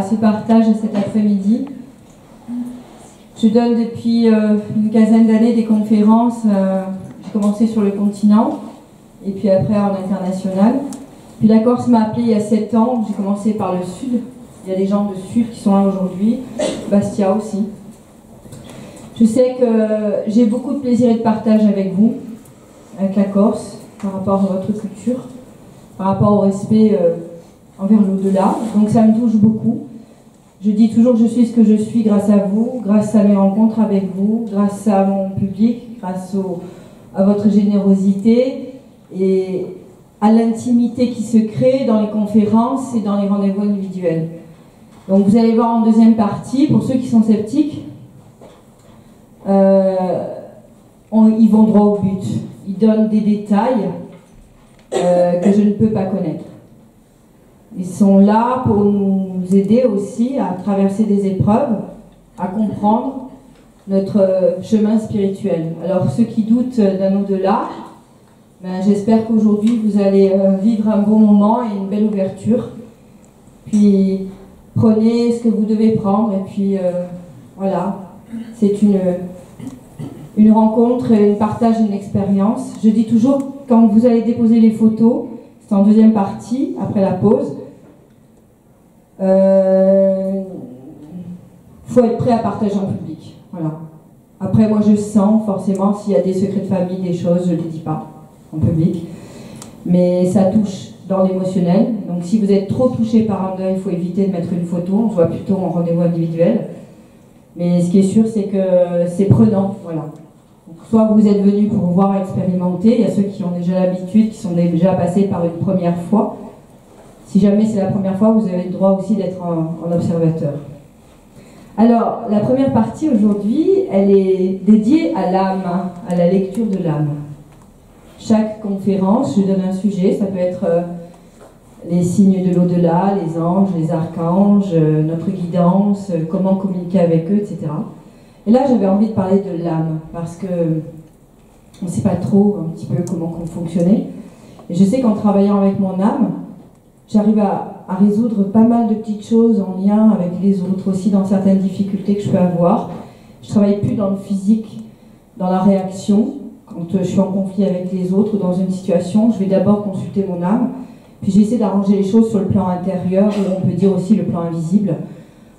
ce partage cet après-midi. Je donne depuis une quinzaine d'années des conférences. J'ai commencé sur le continent et puis après en international. Puis la Corse m'a appelé il y a 7 ans. J'ai commencé par le sud. Il y a des gens du sud qui sont là aujourd'hui. Bastia aussi. Je sais que j'ai beaucoup de plaisir et de partage avec vous, avec la Corse, par rapport à votre culture, par rapport au respect envers l'au-delà. Donc ça me touche beaucoup. Je dis toujours que je suis ce que je suis grâce à vous, grâce à mes rencontres avec vous, grâce à mon public, grâce à votre générosité et à l'intimité qui se crée dans les conférences et dans les rendez-vous individuels. Donc vous allez voir en deuxième partie, pour ceux qui sont sceptiques, ils vont droit au but. Ils donnent des détails que je ne peux pas connaître. Ils sont là pour nous aider aussi à traverser des épreuves, à comprendre notre chemin spirituel. Alors ceux qui doutent d'un au-delà, j'espère qu'aujourd'hui vous allez vivre un bon moment et une belle ouverture. Puis prenez ce que vous devez prendre et puis voilà, c'est une rencontre, un partage, une expérience. Je dis toujours, quand vous allez déposer les photos, c'est en deuxième partie, après la pause, faut être prêt à partager en public. Voilà. Après, moi, je sens forcément s'il y a des secrets de famille, des choses, je ne les dis pas en public. Mais ça touche dans l'émotionnel. Donc, si vous êtes trop touché par un deuil, il faut éviter de mettre une photo. On se voit plutôt en rendez-vous individuel. Mais ce qui est sûr, c'est que c'est prenant. Voilà. Donc, soit vous êtes venus pour voir expérimenter. Il y a ceux qui ont déjà l'habitude, qui sont déjà passés par une première fois. Si jamais c'est la première fois, vous avez le droit aussi d'être en observateur. Alors, la première partie aujourd'hui, elle est dédiée à l'âme, à la lecture de l'âme. Chaque conférence, je donne un sujet, ça peut être les signes de l'au-delà, les anges, les archanges, notre guidance, comment communiquer avec eux, etc. Et là, j'avais envie de parler de l'âme, parce que on ne sait pas trop un petit peu comment fonctionner. Et je sais qu'en travaillant avec mon âme, j'arrive à résoudre pas mal de petites choses en lien avec les autres, aussi dans certaines difficultés que je peux avoir. Je ne travaille plus dans le physique, dans la réaction. Quand je suis en conflit avec les autres ou dans une situation, je vais d'abord consulter mon âme, puis j'essaie d'arranger les choses sur le plan intérieur, ou on peut dire aussi le plan invisible,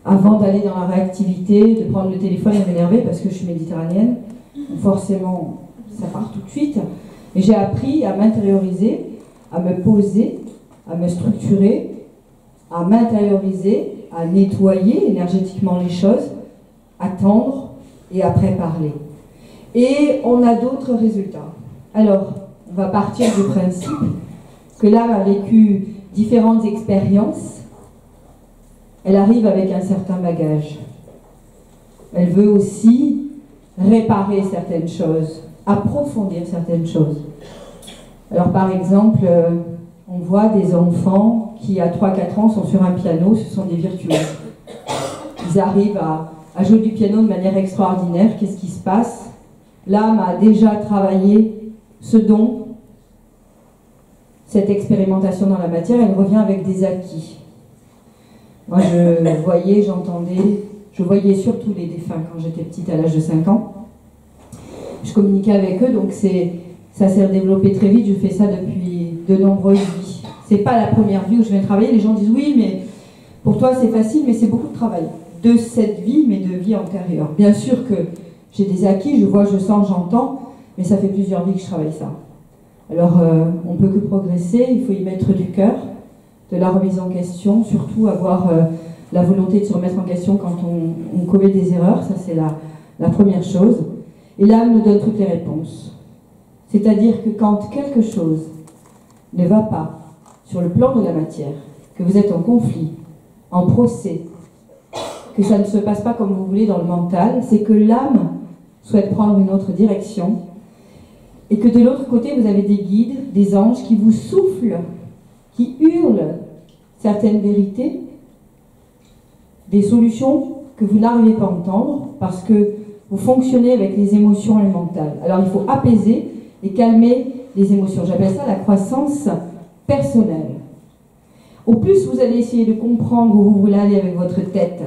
avant d'aller dans la réactivité, de prendre le téléphone et m'énerver, parce que je suis méditerranéenne. Donc forcément, ça part tout de suite. Et j'ai appris à m'intérioriser, à me poser, à me structurer, à m'intérioriser, à nettoyer énergétiquement les choses, attendre et après parler. Et on a d'autres résultats. Alors, on va partir du principe que l'âme a vécu différentes expériences. Elle arrive avec un certain bagage. Elle veut aussi réparer certaines choses, approfondir certaines choses. Alors, par exemple, on voit des enfants qui, à 3-4 ans, sont sur un piano, ce sont des virtuoses. Ils arrivent à jouer du piano de manière extraordinaire. Qu'est-ce qui se passe? L'âme a déjà travaillé ce don, cette expérimentation dans la matière, elle revient avec des acquis. Moi, je voyais, j'entendais, je voyais surtout les défunts quand j'étais petite, à l'âge de 5 ans. Je communiquais avec eux, donc ça s'est développé très vite, je fais ça depuis de nombreuses vies. C'est pas la première vie où je viens travailler, les gens disent oui, mais pour toi c'est facile, mais c'est beaucoup de travail. De cette vie, mais de vie antérieure. Bien sûr que j'ai des acquis, je vois, je sens, j'entends, mais ça fait plusieurs vies que je travaille ça. Alors, on ne peut que progresser, il faut y mettre du cœur, de la remise en question, surtout avoir la volonté de se remettre en question quand on commet des erreurs, ça c'est la première chose. Et là, elle nous donne toutes les réponses. C'est-à-dire que quand quelque chose ne va pas sur le plan de la matière, que vous êtes en conflit, en procès, que ça ne se passe pas comme vous voulez dans le mental, c'est que l'âme souhaite prendre une autre direction et que de l'autre côté, vous avez des guides, des anges qui vous soufflent, qui hurlent certaines vérités, des solutions que vous n'arrivez pas à entendre parce que vous fonctionnez avec les émotions et le mental. Alors il faut apaiser et calmer les émotions. J'appelle ça la croissance personnelle. Au plus vous allez essayer de comprendre où vous voulez aller avec votre tête,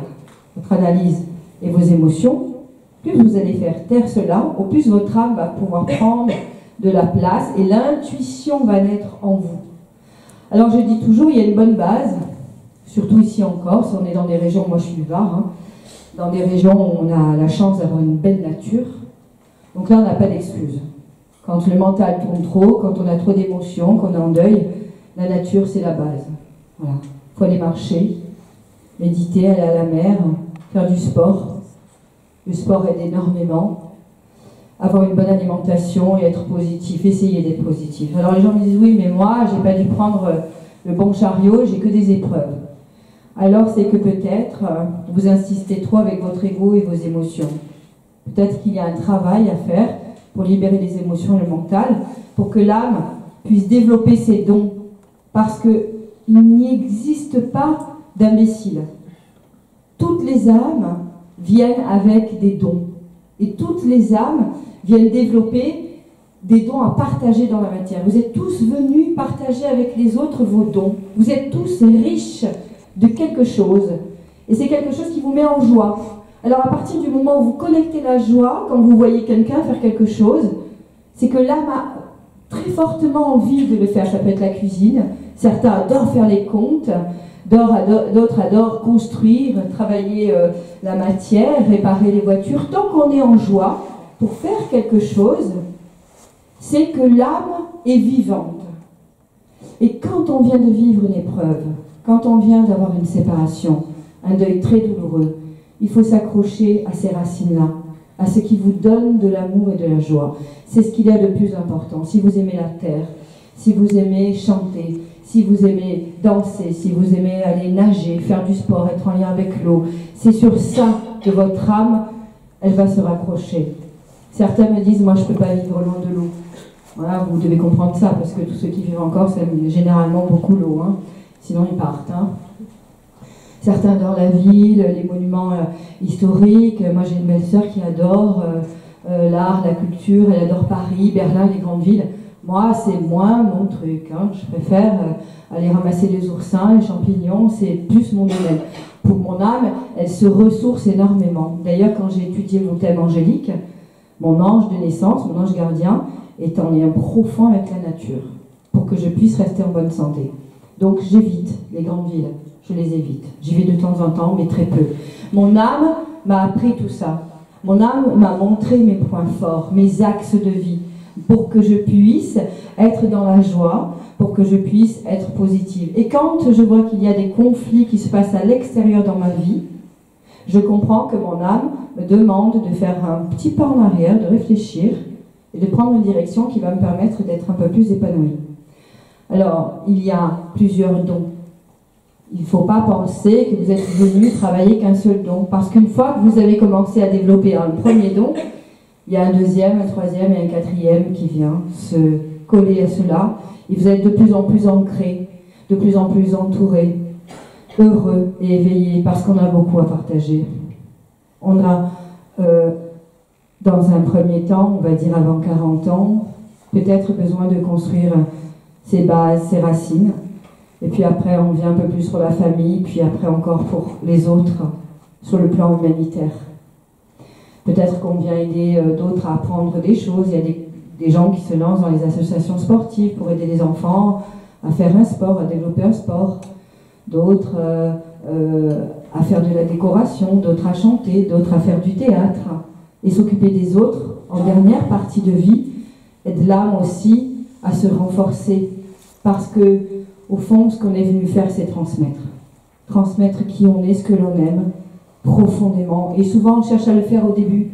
votre analyse et vos émotions, plus vous allez faire taire cela, au plus votre âme va pouvoir prendre de la place et l'intuition va naître en vous. Alors je dis toujours, il y a une bonne base, surtout ici en Corse, on est dans des régions, moi je suis du Var, hein, dans des régions où on a la chance d'avoir une belle nature. Donc là, on n'a pas d'excuse. Quand le mental tourne trop, quand on a trop d'émotions, qu'on est en deuil, la nature, c'est la base. Voilà. Il faut aller marcher, méditer, aller à la mer, faire du sport. Le sport aide énormément. Avoir une bonne alimentation et être positif, essayer d'être positif. Alors les gens me disent, oui, mais moi, j'ai pas dû prendre le bon chariot, j'ai que des épreuves. Alors c'est que peut-être vous insistez trop avec votre ego et vos émotions. Peut-être qu'il y a un travail à faire pour libérer les émotions et le mental, pour que l'âme puisse développer ses dons. Parce qu'il n'existe pas d'imbéciles. Toutes les âmes viennent avec des dons. Et toutes les âmes viennent développer des dons à partager dans la matière. Vous êtes tous venus partager avec les autres vos dons. Vous êtes tous riches de quelque chose. Et c'est quelque chose qui vous met en joie. Alors à partir du moment où vous connectez la joie, quand vous voyez quelqu'un faire quelque chose, c'est que l'âme a très fortement envie de le faire. Ça peut être la cuisine. Certains adorent faire les comptes. D'autres adorent construire, travailler la matière, réparer les voitures. Tant qu'on est en joie pour faire quelque chose, c'est que l'âme est vivante. Et quand on vient de vivre une épreuve, quand on vient d'avoir une séparation, un deuil très douloureux, il faut s'accrocher à ces racines-là, à ce qui vous donne de l'amour et de la joie. C'est ce qu'il y a de plus important. Si vous aimez la terre, si vous aimez chanter, si vous aimez danser, si vous aimez aller nager, faire du sport, être en lien avec l'eau, c'est sur ça que votre âme, elle va se raccrocher. Certains me disent, moi je ne peux pas vivre loin de l'eau. Voilà, vous devez comprendre ça, parce que tous ceux qui vivent en Corse aiment généralement beaucoup l'eau, hein. Sinon ils partent. Hein. Certains adorent la ville, les monuments historiques. Moi j'ai une belle-sœur qui adore l'art, la culture, elle adore Paris, Berlin, les grandes villes. Moi, c'est moins mon truc. Hein. Je préfère aller ramasser les oursins, les champignons, c'est plus mon domaine. Pour mon âme, elle se ressource énormément. D'ailleurs, quand j'ai étudié mon thème angélique, mon ange de naissance, mon ange gardien, est en lien profond avec la nature, pour que je puisse rester en bonne santé. Donc j'évite les grandes villes, je les évite. J'y vais de temps en temps, mais très peu. Mon âme m'a appris tout ça. Mon âme m'a montré mes points forts, mes axes de vie, pour que je puisse être dans la joie, pour que je puisse être positive. Et quand je vois qu'il y a des conflits qui se passent à l'extérieur dans ma vie, je comprends que mon âme me demande de faire un petit pas en arrière, de réfléchir et de prendre une direction qui va me permettre d'être un peu plus épanouie. Alors, il y a plusieurs dons. Il ne faut pas penser que vous êtes venu travailler qu'un seul don, parce qu'une fois que vous avez commencé à développer un premier don, il y a un deuxième, un troisième et un quatrième qui vient se coller à cela. Et vous êtes de plus en plus ancrés, de plus en plus entourés, heureux et éveillés, parce qu'on a beaucoup à partager. On a, dans un premier temps, on va dire avant 40 ans, peut-être besoin de construire ses bases, ses racines. Et puis après, on vient un peu plus sur la famille, puis après encore pour les autres, sur le plan humanitaire. Peut-être qu'on vient aider d'autres à apprendre des choses. Il y a des gens qui se lancent dans les associations sportives pour aider les enfants à faire un sport, à développer un sport. D'autres à faire de la décoration, d'autres à chanter, d'autres à faire du théâtre. Et s'occuper des autres, en dernière partie de vie, aide l'âme aussi à se renforcer. Parce que, au fond, ce qu'on est venu faire, c'est transmettre. Transmettre qui on est, ce que l'on aime, profondément. Et souvent, on cherche à le faire au début.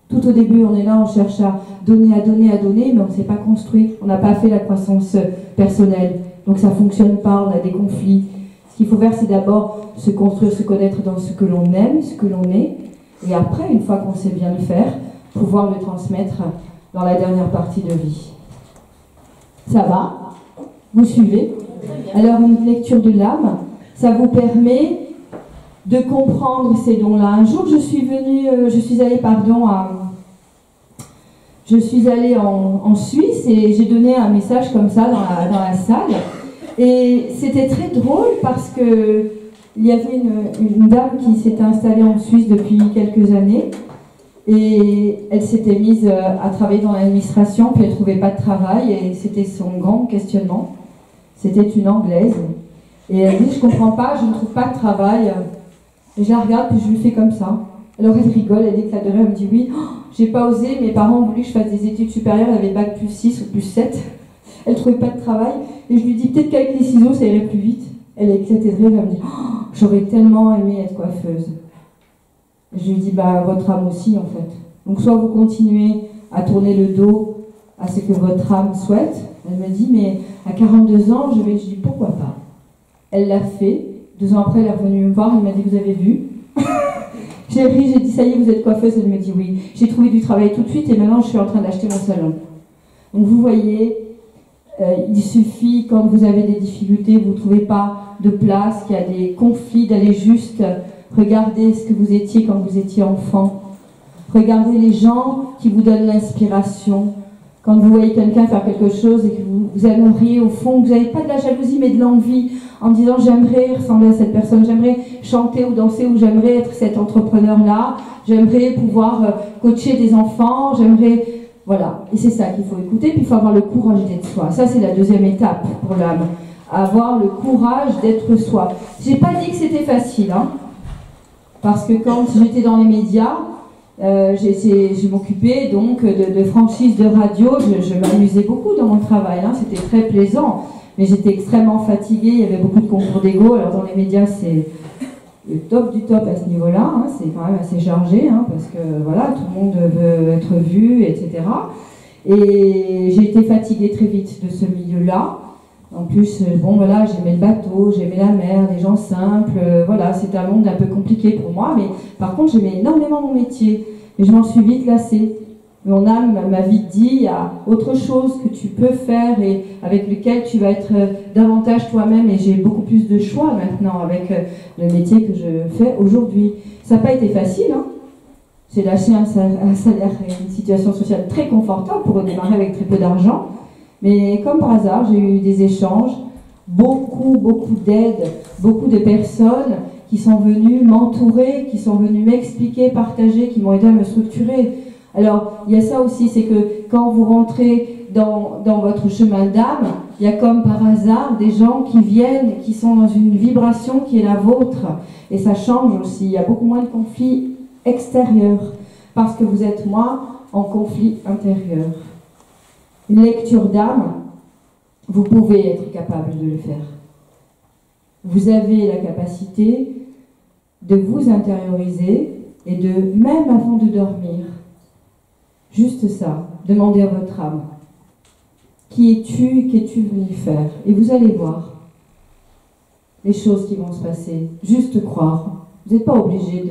Tout au début, on est là, on cherche à donner, mais on ne s'est pas construit. On n'a pas fait la croissance personnelle. Donc ça ne fonctionne pas, on a des conflits. Ce qu'il faut faire, c'est d'abord se construire, se connaître dans ce que l'on aime, ce que l'on est. Et après, une fois qu'on sait bien le faire, pouvoir le transmettre dans la dernière partie de vie. Ça va? Vous suivez? Alors, une lecture de l'âme, ça vous permet de comprendre ces dons-là. Un jour, je suis allée en Suisse et j'ai donné un message comme ça dans la salle. Et c'était très drôle parce que il y avait une dame qui s'était installée en Suisse depuis quelques années et elle s'était mise à travailler dans l'administration, puis elle ne trouvait pas de travail et c'était son grand questionnement. C'était une Anglaise. Et elle dit, je ne comprends pas, je ne trouve pas de travail. Et je la regarde, puis je lui fais comme ça. Alors elle rigole, elle éclate de rire, elle me dit, oui, j'ai pas osé, mes parents ont voulu que je fasse des études supérieures, elle avait bac plus 6 ou plus 7. Elle ne trouvait pas de travail. Et je lui dis, peut-être qu'avec les ciseaux, ça irait plus vite. Elle a éclaté de rire, elle me dit, j'aurais tellement aimé être coiffeuse. Et je lui dis, votre âme aussi, en fait. Donc soit vous continuez à tourner le dos à ce que votre âme souhaite. Elle me dit, mais à 42 ans, je dis, pourquoi pas? Elle l'a fait. 2 ans après, elle est revenue me voir, elle m'a dit, vous avez vu? J'ai ri, j'ai dit, ça y est, vous êtes coiffeuse? Elle me dit, oui. J'ai trouvé du travail tout de suite et maintenant, je suis en train d'acheter mon salon. Donc vous voyez, il suffit, quand vous avez des difficultés, vous ne trouvez pas de place, qu'il y a des conflits, d'aller juste regarder ce que vous étiez quand vous étiez enfant. Regardez les gens qui vous donnent l'inspiration. Quand vous voyez quelqu'un faire quelque chose et que vous aimeriez au fond, vous n'avez pas de la jalousie mais de l'envie, en disant j'aimerais ressembler à cette personne, j'aimerais chanter ou danser ou j'aimerais être cet entrepreneur-là, j'aimerais pouvoir coacher des enfants, j'aimerais... Voilà, et c'est ça qu'il faut écouter, puis il faut avoir le courage d'être soi. Ça, c'est la deuxième étape pour l'âme. Avoir le courage d'être soi. J'ai pas dit que c'était facile, hein, parce que quand j'étais dans les médias, je m'occupais donc de franchise de radio, je m'amusais beaucoup dans mon travail, hein, c'était très plaisant, mais j'étais extrêmement fatiguée, il y avait beaucoup de concours d'ego, alors dans les médias c'est le top du top à ce niveau-là, hein, c'est quand même assez chargé, hein, parce que voilà, tout le monde veut être vu, etc. Et j'ai été fatiguée très vite de ce milieu-là. En plus, bon voilà, j'aimais le bateau, j'aimais la mer, les gens simples, voilà, c'était un monde un peu compliqué pour moi, mais par contre j'aimais énormément mon métier, et je m'en suis vite lassée. Mon âme m'a vite dit, il y a autre chose que tu peux faire et avec lequel tu vas être davantage toi-même, et j'ai beaucoup plus de choix maintenant avec le métier que je fais aujourd'hui. Ça n'a pas été facile, hein. J'ai lâché un salaire et une situation sociale très confortable pour redémarrer avec très peu d'argent. Mais comme par hasard, j'ai eu des échanges, beaucoup d'aides, beaucoup de personnes qui sont venues m'entourer, qui sont venues m'expliquer, partager, qui m'ont aidé à me structurer. Alors, il y a ça aussi, c'est que quand vous rentrez dans votre chemin d'âme, il y a comme par hasard des gens qui viennent, qui sont dans une vibration qui est la vôtre. Et ça change aussi, il y a beaucoup moins de conflits extérieurs, parce que vous êtes moins en conflit intérieur. Une lecture d'âme, vous pouvez être capable de le faire. Vous avez la capacité de vous intérioriser et de, même avant de dormir, juste ça, demander à votre âme, qui es-tu, qu'es-tu venu faire? Et vous allez voir les choses qui vont se passer. Juste croire. Vous n'êtes pas obligé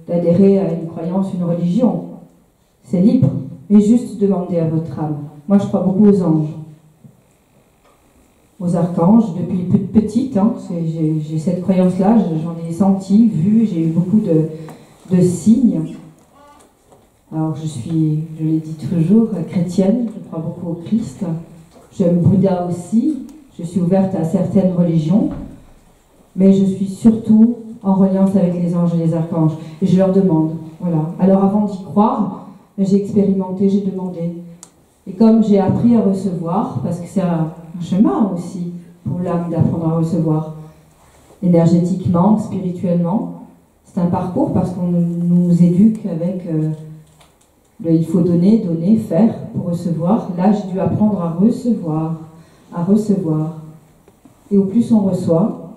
d'adhérer à une croyance, une religion. C'est libre. Mais juste demander à votre âme. Moi, je crois beaucoup aux anges, aux archanges, depuis petite. Hein, j'ai cette croyance-là, j'en ai senti, vu, j'ai eu beaucoup de signes. Alors, je l'ai dit toujours, chrétienne, je crois beaucoup au Christ. J'aime Bouddha aussi, je suis ouverte à certaines religions, mais je suis surtout en reliance avec les anges et les archanges. Et je leur demande, voilà. Alors, avant d'y croire, j'ai expérimenté, j'ai demandé. Et comme j'ai appris à recevoir, parce que c'est un chemin aussi pour l'âme d'apprendre à recevoir, énergétiquement, spirituellement, c'est un parcours parce qu'on nous éduque avec il faut donner, faire pour recevoir. Là, j'ai dû apprendre à recevoir. Et au plus on reçoit,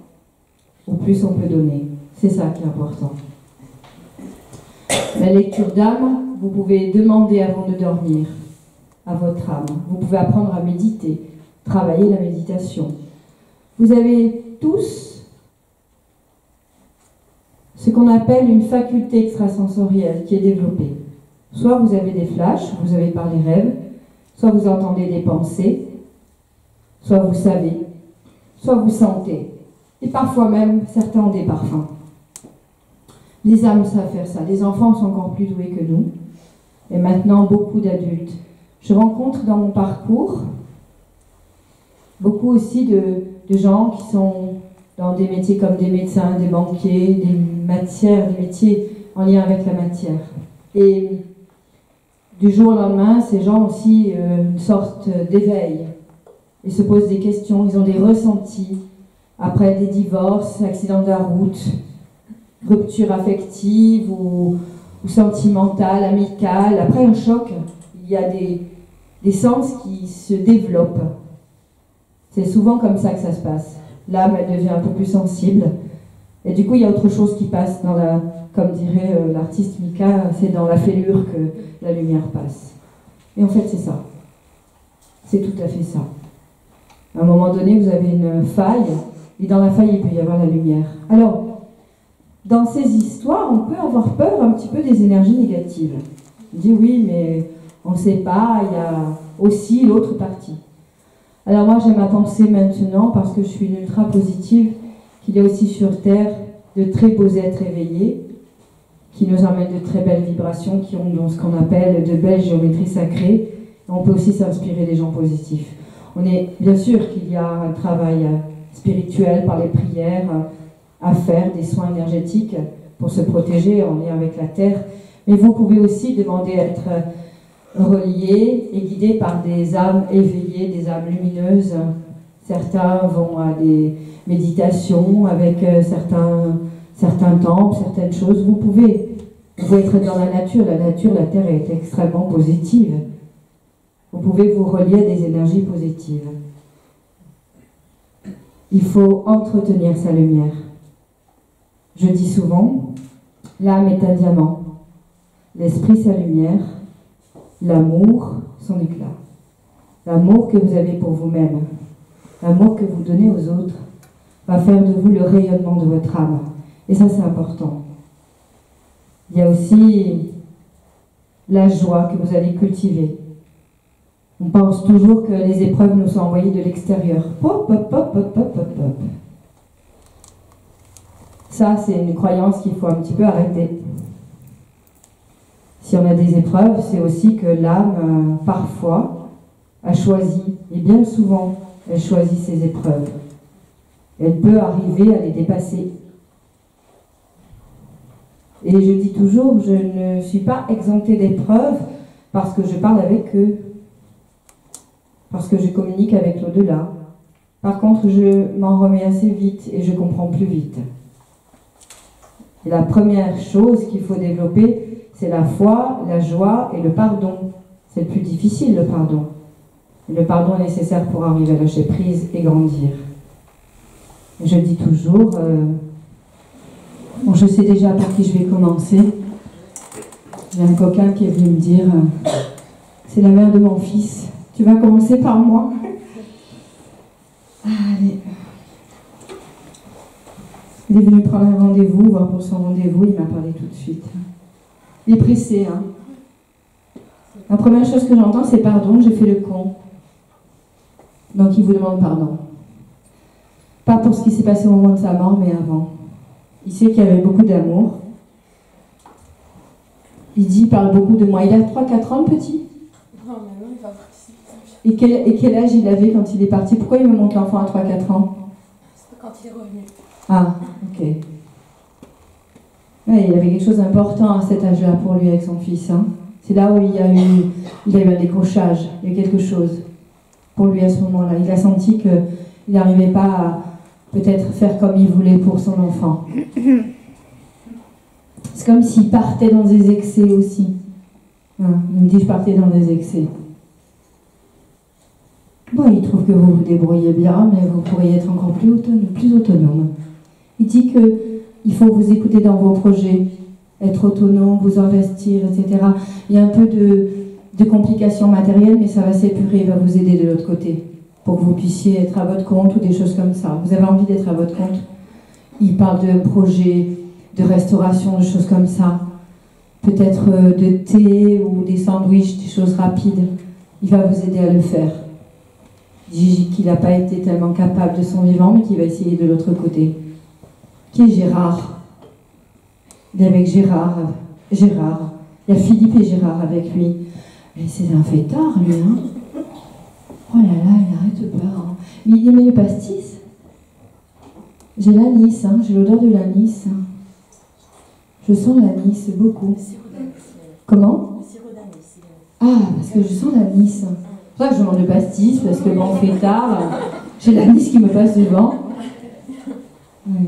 au plus on peut donner. C'est ça qui est important. La lecture d'âme, vous pouvez demander avant de dormir à votre âme. Vous pouvez apprendre à méditer, travailler la méditation. Vous avez tous ce qu'on appelle une faculté extrasensorielle qui est développée. Soit vous avez des flashs, vous avez par les rêves, soit vous entendez des pensées, soit vous savez, soit vous sentez. Et parfois même, certains ont des parfums. Les âmes savent faire ça. Les enfants sont encore plus doués que nous. Et maintenant, beaucoup d'adultes. Je rencontre dans mon parcours beaucoup aussi de de gens qui sont dans des métiers comme des médecins, des banquiers, des métiers en lien avec la matière. Et du jour au lendemain, ces gens ont aussi une sorte d'éveil. Ils se posent des questions, ils ont des ressentis après des divorces, accidents de la route, rupture affective ou sentimentale, amicale. Après un choc, il y a des sens qui se développent. C'est souvent comme ça que ça se passe. L'âme, elle devient un peu plus sensible. Et du coup, il y a autre chose qui passe dans la, comme dirait l'artiste Mika, c'est dans la fêlure que la lumière passe. Et en fait, c'est ça. C'est tout à fait ça. À un moment donné, vous avez une faille, et dans la faille, il peut y avoir la lumière. Alors, dans ces histoires, on peut avoir peur un petit peu des énergies négatives. On dit oui, mais on ne sait pas, il y a aussi l'autre partie. Alors moi, j'aime à penser maintenant, parce que je suis une ultra positive, qu'il y a aussi sur Terre de très beaux êtres éveillés, qui nous emmènent de très belles vibrations, qui ont ce qu'on appelle de belles géométries sacrées. Et on peut aussi s'inspirer des gens positifs. On est bien sûr qu'il y a un travail spirituel par les prières à faire, des soins énergétiques pour se protéger en lien avec la Terre. Mais vous pouvez aussi demander à être relié et guidé par des âmes éveillées, des âmes lumineuses. Certains vont à des méditations avec certains temples, certaines choses. Vous pouvez être dans la nature, la Terre est extrêmement positive. Vous pouvez vous relier à des énergies positives. Il faut entretenir sa lumière. Je dis souvent, l'âme est un diamant, l'esprit sa lumière, l'amour son éclat. L'amour que vous avez pour vous-même, l'amour que vous donnez aux autres, va faire de vous le rayonnement de votre âme. Et ça, c'est important. Il y a aussi la joie que vous allez cultiver. On pense toujours que les épreuves nous sont envoyées de l'extérieur. Pop, pop, pop, pop, pop, pop, pop. Ça, c'est une croyance qu'il faut un petit peu arrêter. Si on a des épreuves, c'est aussi que l'âme, parfois, a choisi, et bien souvent, elle choisit ses épreuves. Elle peut arriver à les dépasser. Et je dis toujours, je ne suis pas exemptée d'épreuves parce que je parle avec eux, parce que je communique avec l'au-delà. Par contre, je m'en remets assez vite et je comprends plus vite. Et la première chose qu'il faut développer, c'est la foi, la joie et le pardon. C'est le plus difficile, le pardon. Et le pardon est nécessaire pour arriver à lâcher prise et grandir. Et je dis toujours, bon, je sais déjà par qui je vais commencer. J'ai un coquin qui est venu me dire, c'est la mère de mon fils. Tu vas commencer par moi. Allez. Il est venu prendre un rendez-vous, voir pour son rendez-vous, il m'a parlé tout de suite. Il est pressé, hein. La première chose que j'entends, c'est pardon, j'ai fait le con. Donc il vous demande pardon. Pas pour ce qui s'est passé au moment de sa mort, mais avant. Il sait qu'il y avait beaucoup d'amour. Il dit, il parle beaucoup de moi. Il a 3-4 ans, le petit. Non, mais non, il va participer. Et quel âge il avait quand il est parti? Pourquoi il me montre l'enfant à 3-4 ans? C'est quand il est revenu. Ah, ok. Ouais, il y avait quelque chose d'important à cet âge-là pour lui avec son fils. Hein. C'est là où il y a eu un décrochage, il y a quelque chose pour lui à ce moment-là. Il a senti qu'il n'arrivait pas à peut-être faire comme il voulait pour son enfant. C'est comme s'il partait dans des excès aussi. Hein, il me dit, je partais dans des excès. Bon, il trouve que vous vous débrouillez bien, mais vous pourriez être encore plus autonome. Il dit qu'il faut vous écouter dans vos projets, être autonome, vous investir, etc. Il y a un peu de complications matérielles, mais ça va s'épurer, il va vous aider de l'autre côté, pour que vous puissiez être à votre compte ou des choses comme ça. Vous avez envie d'être à votre compte. Il parle de projets, de restauration, de choses comme ça. Peut-être de thé ou des sandwichs, des choses rapides. Il va vous aider à le faire. Il dit qu'il n'a pas été tellement capable de son vivant, mais qu'il va essayer de l'autre côté. Qui est Gérard? Il est avec Gérard. Il y a Philippe et Gérard avec lui. Mais c'est un fêtard, lui, hein. Oh là là, il arrête pas. Hein. Mais il aimait le pastis. J'ai l'anis, hein, j'ai l'odeur de l'anis. Je sens l'anis beaucoup. Le sirop d'anis. Comment? Le sirop d'anis. Ah, parce que je sens l'anis. C'est pour ça que je demande de pastis, parce que bon, on fait tard. J'ai l'anis qui me passe devant. Oui.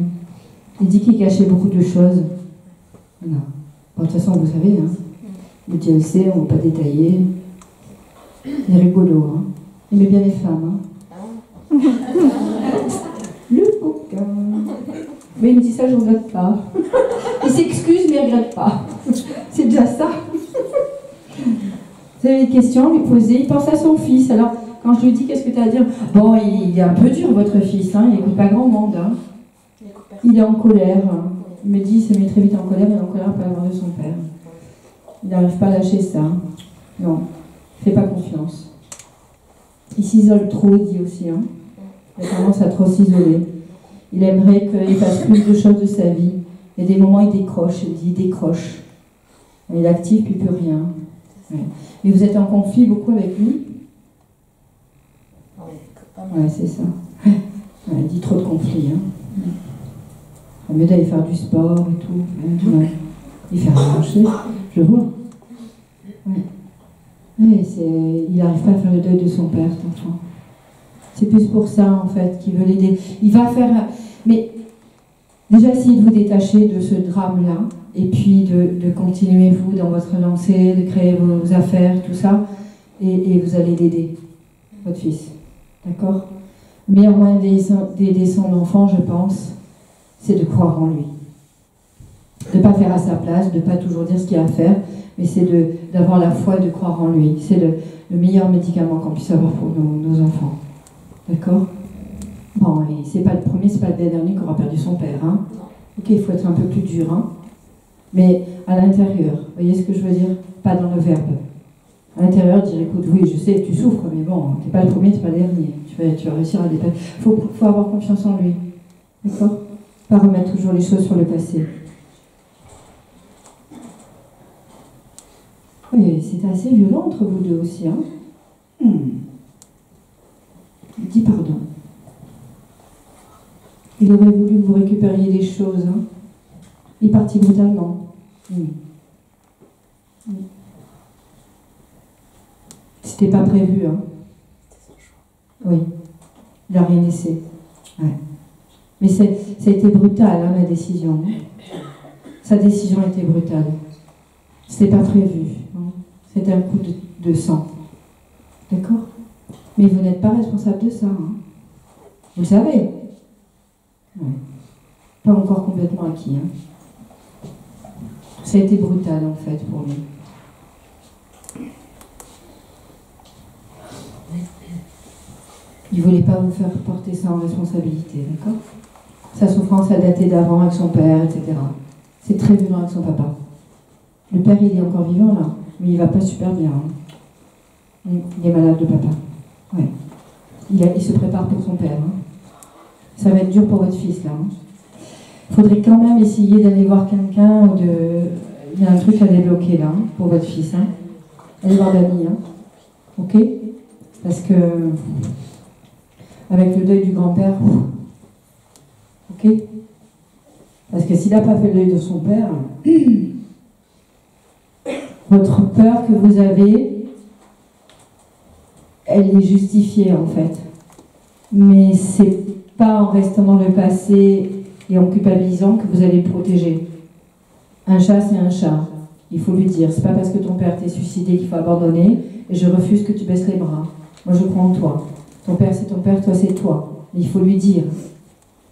Il dit qu'il cachait beaucoup de choses. Non. Bon, de toute façon, vous savez, hein, le TLC, on ne va pas détailler. Il est rigolo, hein. Il aimait bien les femmes, hein. Le coquin. Mais il me dit ça, je ne regrette pas. Il s'excuse, mais il ne regrette pas. C'est déjà ça. Vous avez des questions à lui poser? Il pense à son fils. Alors, quand je lui dis qu'est-ce que tu as à dire? Bon, il est un peu dur, votre fils, hein. Il n'écoute pas grand monde, hein. Il est en colère. Il me dit, il se met très vite en colère, il est en colère par la mort de son père. Il n'arrive pas à lâcher ça. Non, il ne fait pas confiance. Il s'isole trop, il dit aussi. Hein. Il a tendance à trop s'isoler. Il aimerait qu'il fasse plus de choses de sa vie. Il y a des moments, il décroche, il dit, il décroche. Il est actif, puis plus rien. Ouais. Mais vous êtes en conflit beaucoup avec lui? Ouais, c'est ça. Ouais, il dit trop de conflits. Hein. Il mieux d'aller faire du sport et tout. Ouais. Il fait marcher, je vois. Ouais. Ouais, il n'arrive pas à faire le deuil de son père, cet enfant. C'est plus pour ça, en fait, qu'il veut l'aider. Il va faire... Mais déjà, essayez de vous détacher de ce drame-là, et puis de continuer, vous, dans votre lancée, de créer vos affaires, tout ça, et vous allez l'aider, votre fils. D'accord? Le meilleur moyen d'aider son enfant, je pense, c'est de croire en lui. De ne pas faire à sa place, de ne pas toujours dire ce qu'il y a à faire, mais c'est d'avoir la foi et de croire en lui. C'est le meilleur médicament qu'on puisse avoir pour nos enfants. D'accord? Bon, et c'est pas le premier, c'est pas le dernier qui aura perdu son père. Hein? Ok, il faut être un peu plus dur. Hein? Mais à l'intérieur, vous voyez ce que je veux dire? Pas dans le verbe. À l'intérieur, dire écoute, oui, je sais, tu souffres, mais bon, t'es pas le premier, t'es pas le dernier. Tu vas réussir à dépasser. Faut avoir confiance en lui. D'accord? Pas remettre toujours les choses sur le passé. Oui, c'est assez violent entre vous deux aussi. Hein? Il dit pardon. Il aurait voulu que vous récupériez les choses. Hein? Il est parti brutalement. C'était pas prévu. Hein? Oui. Il n'a rien laissé. Ouais. Mais ça a été brutal, hein, la décision. Sa décision a été brutale. C'était pas prévu. Hein. C'était un coup de sang. D'accord? Mais vous n'êtes pas responsable de ça. Hein. Vous le savez. Ouais. Pas encore complètement acquis. Hein. Ça a été brutal, en fait, pour lui. Il ne voulait pas vous faire porter ça en responsabilité, d'accord? Sa souffrance a daté d'avant avec son père, etc. C'est très violent avec son papa. Le père, il est encore vivant, là, mais il ne va pas super bien. Hein. Il est malade, le papa. Ouais. Il se prépare pour son père. Hein. Ça va être dur pour votre fils, là. Il faudrait quand même essayer d'aller voir quelqu'un ou de... Il y a un truc à débloquer, là, hein, pour votre fils. Hein. Allez voir d'amis, hein. Ok? Parce que... Avec le deuil du grand-père, ok? Parce que s'il n'a pas fait le deuil de son père, votre peur que vous avez, elle est justifiée en fait. Mais c'est pas en restant dans le passé et en culpabilisant que vous allez le protéger. Un chat, c'est un chat. Il faut lui dire, c'est pas parce que ton père t'est suicidé qu'il faut abandonner, et je refuse que tu baisses les bras. Moi, je crois en toi. Ton père, c'est ton père, toi, c'est toi. Mais il faut lui dire.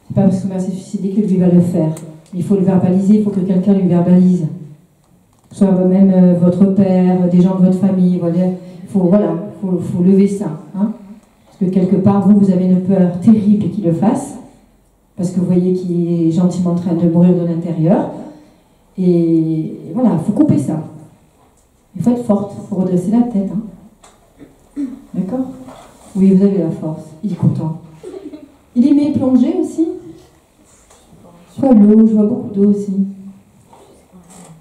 C'est pas parce que ton père s'est suicidé que lui va le faire. Il faut le verbaliser, il faut que quelqu'un lui verbalise. Soit même votre père, des gens de votre famille. Voilà. Faut lever ça. Hein? Parce que quelque part, vous avez une peur terrible qu'il le fasse. Parce que vous voyez qu'il est gentiment en train de mourir de l'intérieur. Et voilà, il faut couper ça. Il faut être forte, il faut redresser la tête. Hein? D'accord? Oui, vous avez la force. Il est content. Il aimait plonger aussi. Je vois l'eau, je vois beaucoup d'eau aussi.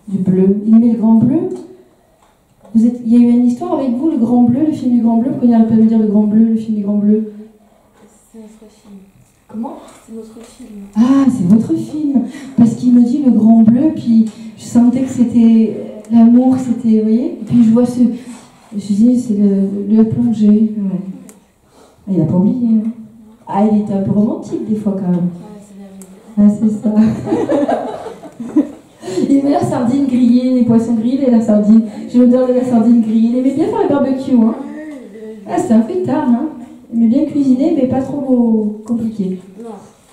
Du bleu. Il aimait le grand bleu. Il y a eu une histoire avec vous, le grand bleu, le film du grand bleu. Pourquoi il n'arrête pas de me dire le grand bleu, le film du grand bleu? C'est notre film. Comment? C'est notre film. Ah, c'est votre film. Parce qu'il me dit le grand bleu, puis je sentais que c'était l'amour, c'était, vous voyez. Et puis je vois ce... Je dis, c'est la plongée. Ouais. Ah, il n'a pas oublié. Hein. Ah, il était un peu romantique des fois quand même. Ah, c'est ça. Il met la sardine grillée, les poissons grillés et la sardine. J'ai l'odeur de la sardine grillée. Il aimait bien faire les barbecues. Hein. Ah, c'est un fêtard. Hein. Il aimait bien cuisiner, mais pas trop compliqué.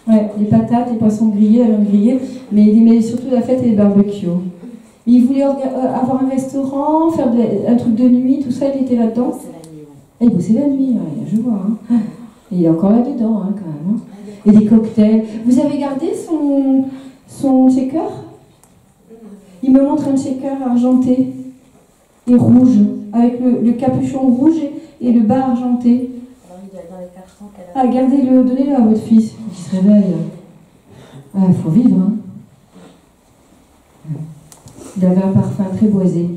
Ouais, les patates, les poissons grillés, la viande grillée. Mais il aimait surtout la fête et les barbecues. Il voulait avoir un restaurant, faire un truc de nuit, tout ça, il était là-dedans. Et il bossait la nuit, ouais, je vois. Hein. Et il est encore là-dedans, hein, quand même. Hein. Et des cocktails. Vous avez gardé son shaker? Il me montre un shaker argenté et rouge, avec le capuchon rouge et le bas argenté. Ah, gardez-le, donnez-le à votre fils, qui se réveille. Ah, il faut vivre, hein. Il avait un parfum très boisé.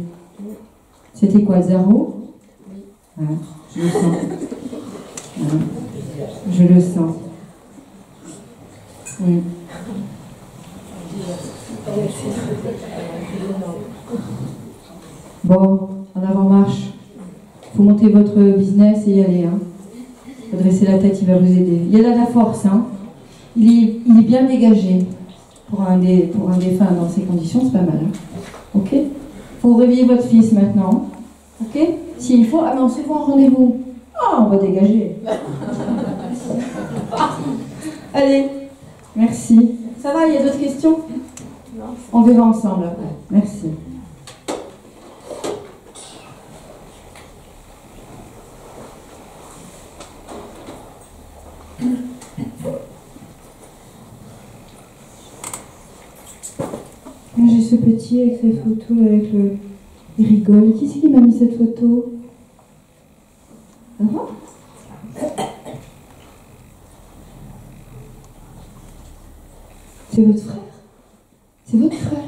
C'était quoi, Zaro? Oui. Ah, je le sens. Ah, je le sens. Mm. Bon, en avant marche. Faut monter votre business et y aller. Hein. Redresser la tête, il va vous aider. Il y a de la force. Hein. Il est bien dégagé. Pour un défunt dans ces conditions, c'est pas mal. Hein. Ok? Faut réveiller votre fils maintenant. Ok? S'il faut, ah mais on se voit en rendez-vous. Ah, on va dégager. Allez, merci. Ça va, il y a d'autres questions? Non. On verra ensemble après. Merci. J'ai ce petit avec ses photos, avec le... Il rigole. Qui c'est qui m'a mis cette photo? Ah, c'est votre frère? C'est votre frère?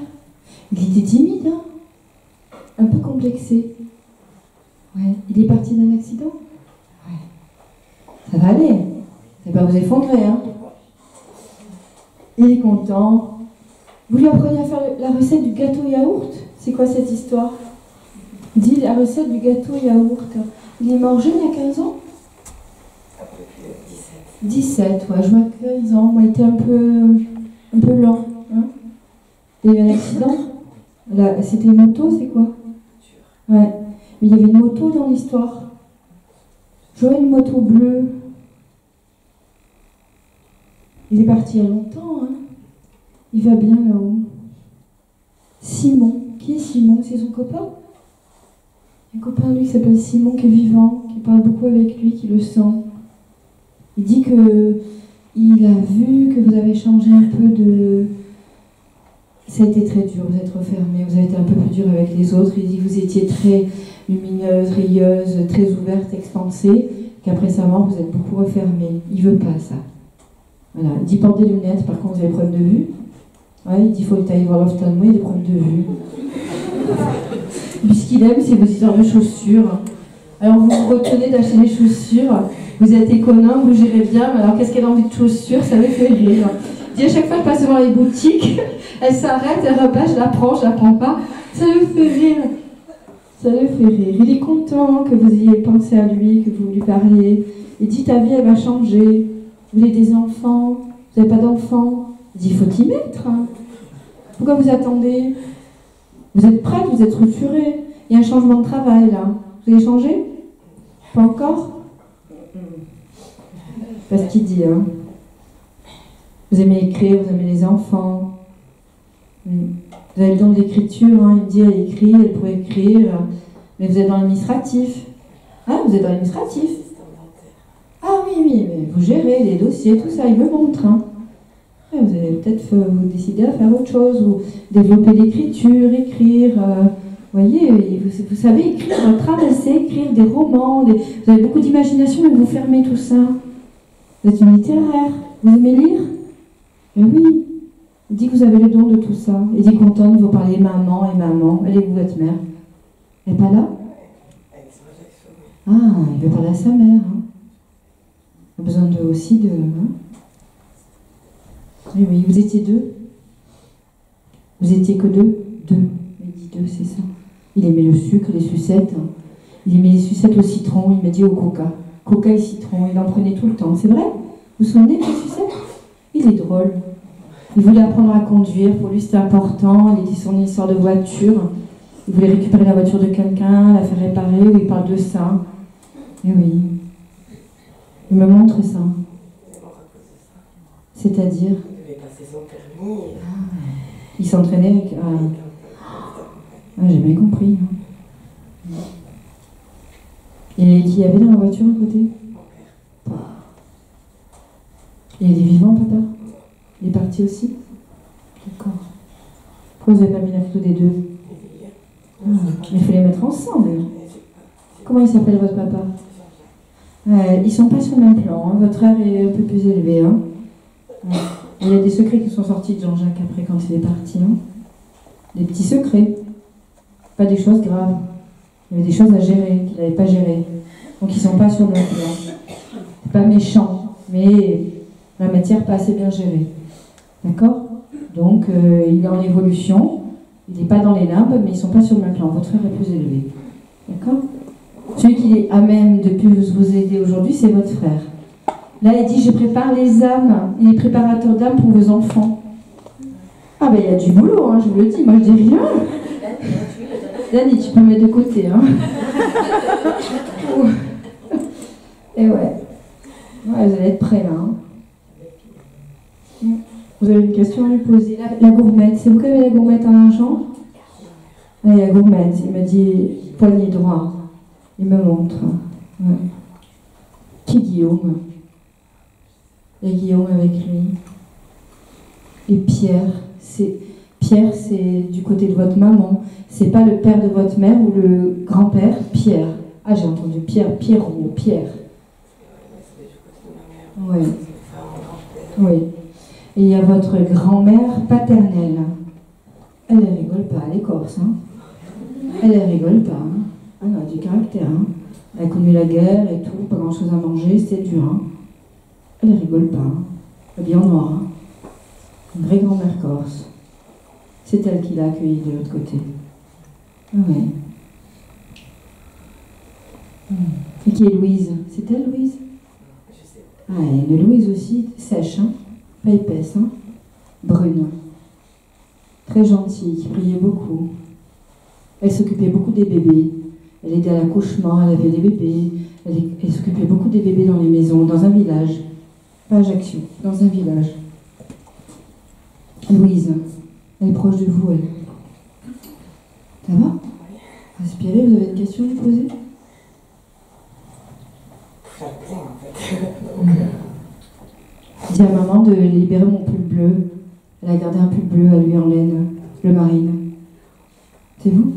Il était timide, hein? Un peu complexé. Ouais. Il est parti d'un accident? Ouais. Ça va aller. Ça va pas vous effondrer, hein? Il est content. Vous lui apprenez à faire la recette du gâteau yaourt? C'est quoi cette histoire? Dis la recette du gâteau yaourt. Il est mort jeune il y a 15 ans? 17, ouais, je vois 15 ans. Moi, il était un peu lent. Hein. Il y a eu un accident. C'était une moto, c'est quoi? Ouais. Mais il y avait une moto dans l'histoire. Je vois une moto bleue. Il est parti il y a longtemps, hein. Il va bien là-haut. Simon. Qui est Simon? C'est son copain? Un copain, lui, qui s'appelle Simon, qui est vivant, qui parle beaucoup avec lui, qui le sent. Il dit que il a vu que vous avez changé un peu de... Ça a été très dur, vous êtes refermé, vous avez été un peu plus dur avec les autres. Il dit que vous étiez très lumineuse, rieuse, très ouverte, expansée, qu'après sa mort, vous êtes beaucoup refermée. Il veut pas ça. Voilà. Il dit porte des lunettes, par contre, vous avez des problèmes de vue. Ouais, il dit faut que tu ailles voir l'ophtalmo, il y a des problèmes de vue. Puis ce qu'il aime, c'est vos histoires de chaussures. Alors vous vous retenez d'acheter des chaussures, vous êtes économe, vous gérez bien, mais alors qu'est-ce qu'elle a envie de chaussures? Ça me fait rire. Il dit à chaque fois que je passe devant les boutiques, elle s'arrête, elle repasse, je la prends pas. Ça me fait rire. Ça le fait rire. Il est content que vous ayez pensé à lui, que vous lui parliez. Il dit ta vie elle va changer. Vous voulez des enfants? Vous n'avez pas d'enfants? Il dit il faut t'y mettre. Hein. Pourquoi vous attendez? Vous êtes prête, vous êtes structurée. Il y a un changement de travail là. Vous allez changer? Pas encore? Pas ce qu'il dit. Hein. Vous aimez écrire, vous aimez les enfants. Vous avez le don de l'écriture. Hein. Il me dit elle écrit, elle pourrait écrire. Mais vous êtes dans l'administratif. Ah, vous êtes dans l'administratif. Ah oui, mais vous gérez les dossiers, tout ça, il me montre. Hein. Ouais, vous allez peut-être vous décider à faire autre chose, ou développer l'écriture, écrire. Vous voyez, vous savez écrire, traverser, écrire des romans, vous avez beaucoup d'imagination, mais vous fermez tout ça. Vous êtes une littéraire, vous aimez lire? Mais oui, il dit que vous avez le don de tout ça. Il dit contente, vous parlez maman et maman. Elle est où votre mère? Elle n'est pas là? Ah, il veut parler à sa mère. Hein. Il a besoin aussi de... Hein. Oui, oui, vous étiez deux. Vous étiez que deux? Deux. Il dit deux, c'est ça. Il aimait le sucre, les sucettes. Il aimait les sucettes au citron, il m'a dit au coca. Coca et citron, il en prenait tout le temps. C'est vrai? Vous vous souvenez de ces sucettes? Il est drôle. Il voulait apprendre à conduire, pour lui c'était important. Il était son histoire de voiture. Il voulait récupérer la voiture de quelqu'un, la faire réparer, ou il parle de ça. Et oui. Il me montre ça. C'est-à-dire? Il devait passer son permis. Il s'entraînait avec... j'ai bien compris. Et qui y avait dans la voiture à côté? Mon père. Il est vivant, papa? Il est parti aussi? D'accord. Pourquoi vous n'avez pas mis la photo des deux? Mais il faut les mettre ensemble. Comment il s'appelle votre papa? Ils ne sont pas sur le même plan. Hein. Votre frère est un peu plus élevé. Hein. Il y a des secrets qui sont sortis de Jean-Jacques après quand il est parti. Hein. Des petits secrets. Pas des choses graves. Il y avait des choses à gérer qu'il n'avait pas gérées. Donc ils ne sont pas sur le même plan. C'est pas méchant, mais la matière pas assez bien gérée. D'accord? Donc il est en évolution. Il n'est pas dans les limbes, mais ils ne sont pas sur le même plan. Votre frère est plus élevé. D'accord? Celui qui est à même de plus vous aider aujourd'hui, c'est votre frère. Là, il dit, je prépare les âmes. Il est préparateur d'âmes pour vos enfants. Ah ben, il y a du boulot, hein, je vous le dis. Moi, je dis rien. Dani, tu peux me mettre de côté. Hein. Et ouais. Vous allez être prêts, là. Hein. Vous avez une question à lui poser. La gourmette, c'est vous qui avez la gourmette en argent? Ah, la gourmette, il m'a dit poignet droit. Il me montre. Ouais. Qui est Guillaume? Il y a Guillaume avec lui. Et Pierre, c'est du côté de votre maman. C'est pas le père de votre mère ou le grand-père, Pierre. Ah, j'ai entendu Pierre, Pierrot, Pierre. Oui. Oui. Et il y a votre grand-mère paternelle. Elle ne rigole pas, elle est corse. Hein. Elle ne rigole pas. Hein. Elle a du caractère. Hein. Elle a connu la guerre et tout, pas grand-chose à manger, c'est dur. Hein. Elle ne rigole pas. Hein. Habillée en noir. Hein. Une vraie grand-mère corse. C'est elle qui l'a accueillie de l'autre côté. Oui. Et qui est Louise? C'est elle, Louise? Je sais. Ah, et Louise aussi, sèche, hein. Pas épaisse, hein. Brune. Très gentille, qui priait beaucoup. Elle s'occupait beaucoup des bébés. Elle aidait à l'accouchement, elle avait des bébés. Elle s'occupait beaucoup des bébés dans les maisons, dans un village. Pas Ajaccio, dans un village. Louise, elle est proche de vous, elle. Ça va? Respirez, vous avez une question à lui poser? Plein, en fait. Dis à maman de libérer mon pull bleu. Elle a gardé un pull bleu à lui en laine, le marine. C'est vous?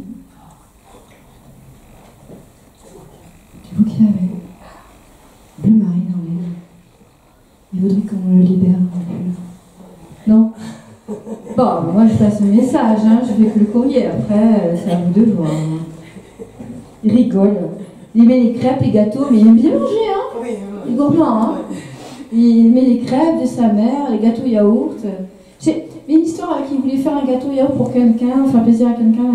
C'est vous qui l'avez? Bleu marine en laine. Il voudrait qu'on le libère, mon pull. Non? Bon, moi je passe le message, hein. Je fais que le courrier. Après, c'est à vous de voir. Il rigole. Il met les crêpes, les gâteaux, mais il aime bien manger, hein. Oui, Il est gourmand, hein. Il met les crêpes de sa mère, les gâteaux yaourt. J'ai une histoire qu'il voulait faire un gâteau yaourt pour quelqu'un, faire plaisir à quelqu'un.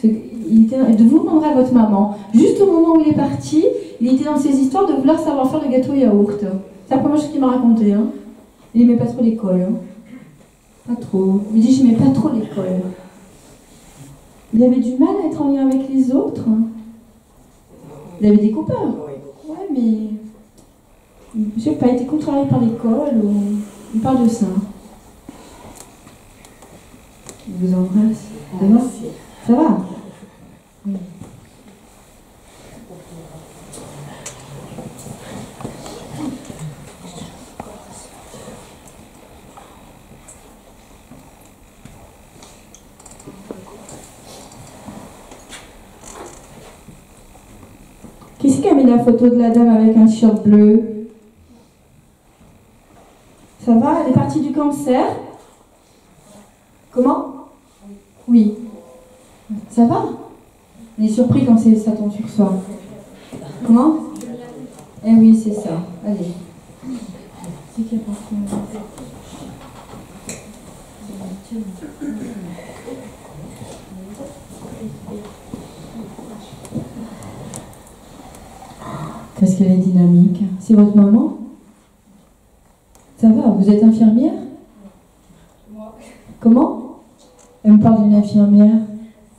De vous demander à votre maman. Juste au moment où il est parti, il était dans ses histoires de vouloir savoir faire le gâteau yaourt. C'est la première chose qu'il m'a raconté. Hein. Il n'aimait pas trop l'école. Hein. Pas trop. Il me dit, j'aimais pas trop l'école. Il avait du mal à être en lien avec les autres. Il avait des copains. Ouais, mais... Je sais pas, il était contrarié par l'école, ou... il parle de ça. Je vous embrasse. Ça va? Ça va? Oui. Qui c'est qui a mis la photo de la dame avec un t-shirt bleu? Ça va? Elle est partie du cancer? Comment? Oui. Ça va? On est surpris quand ça tombe sur soi. Comment? Eh oui, c'est ça. Allez. C'est qui a parti? Qu'est-ce qu'elle est dynamique. C'est votre maman? Ça va, vous êtes infirmière? Moi. Comment? Elle me parle d'une infirmière.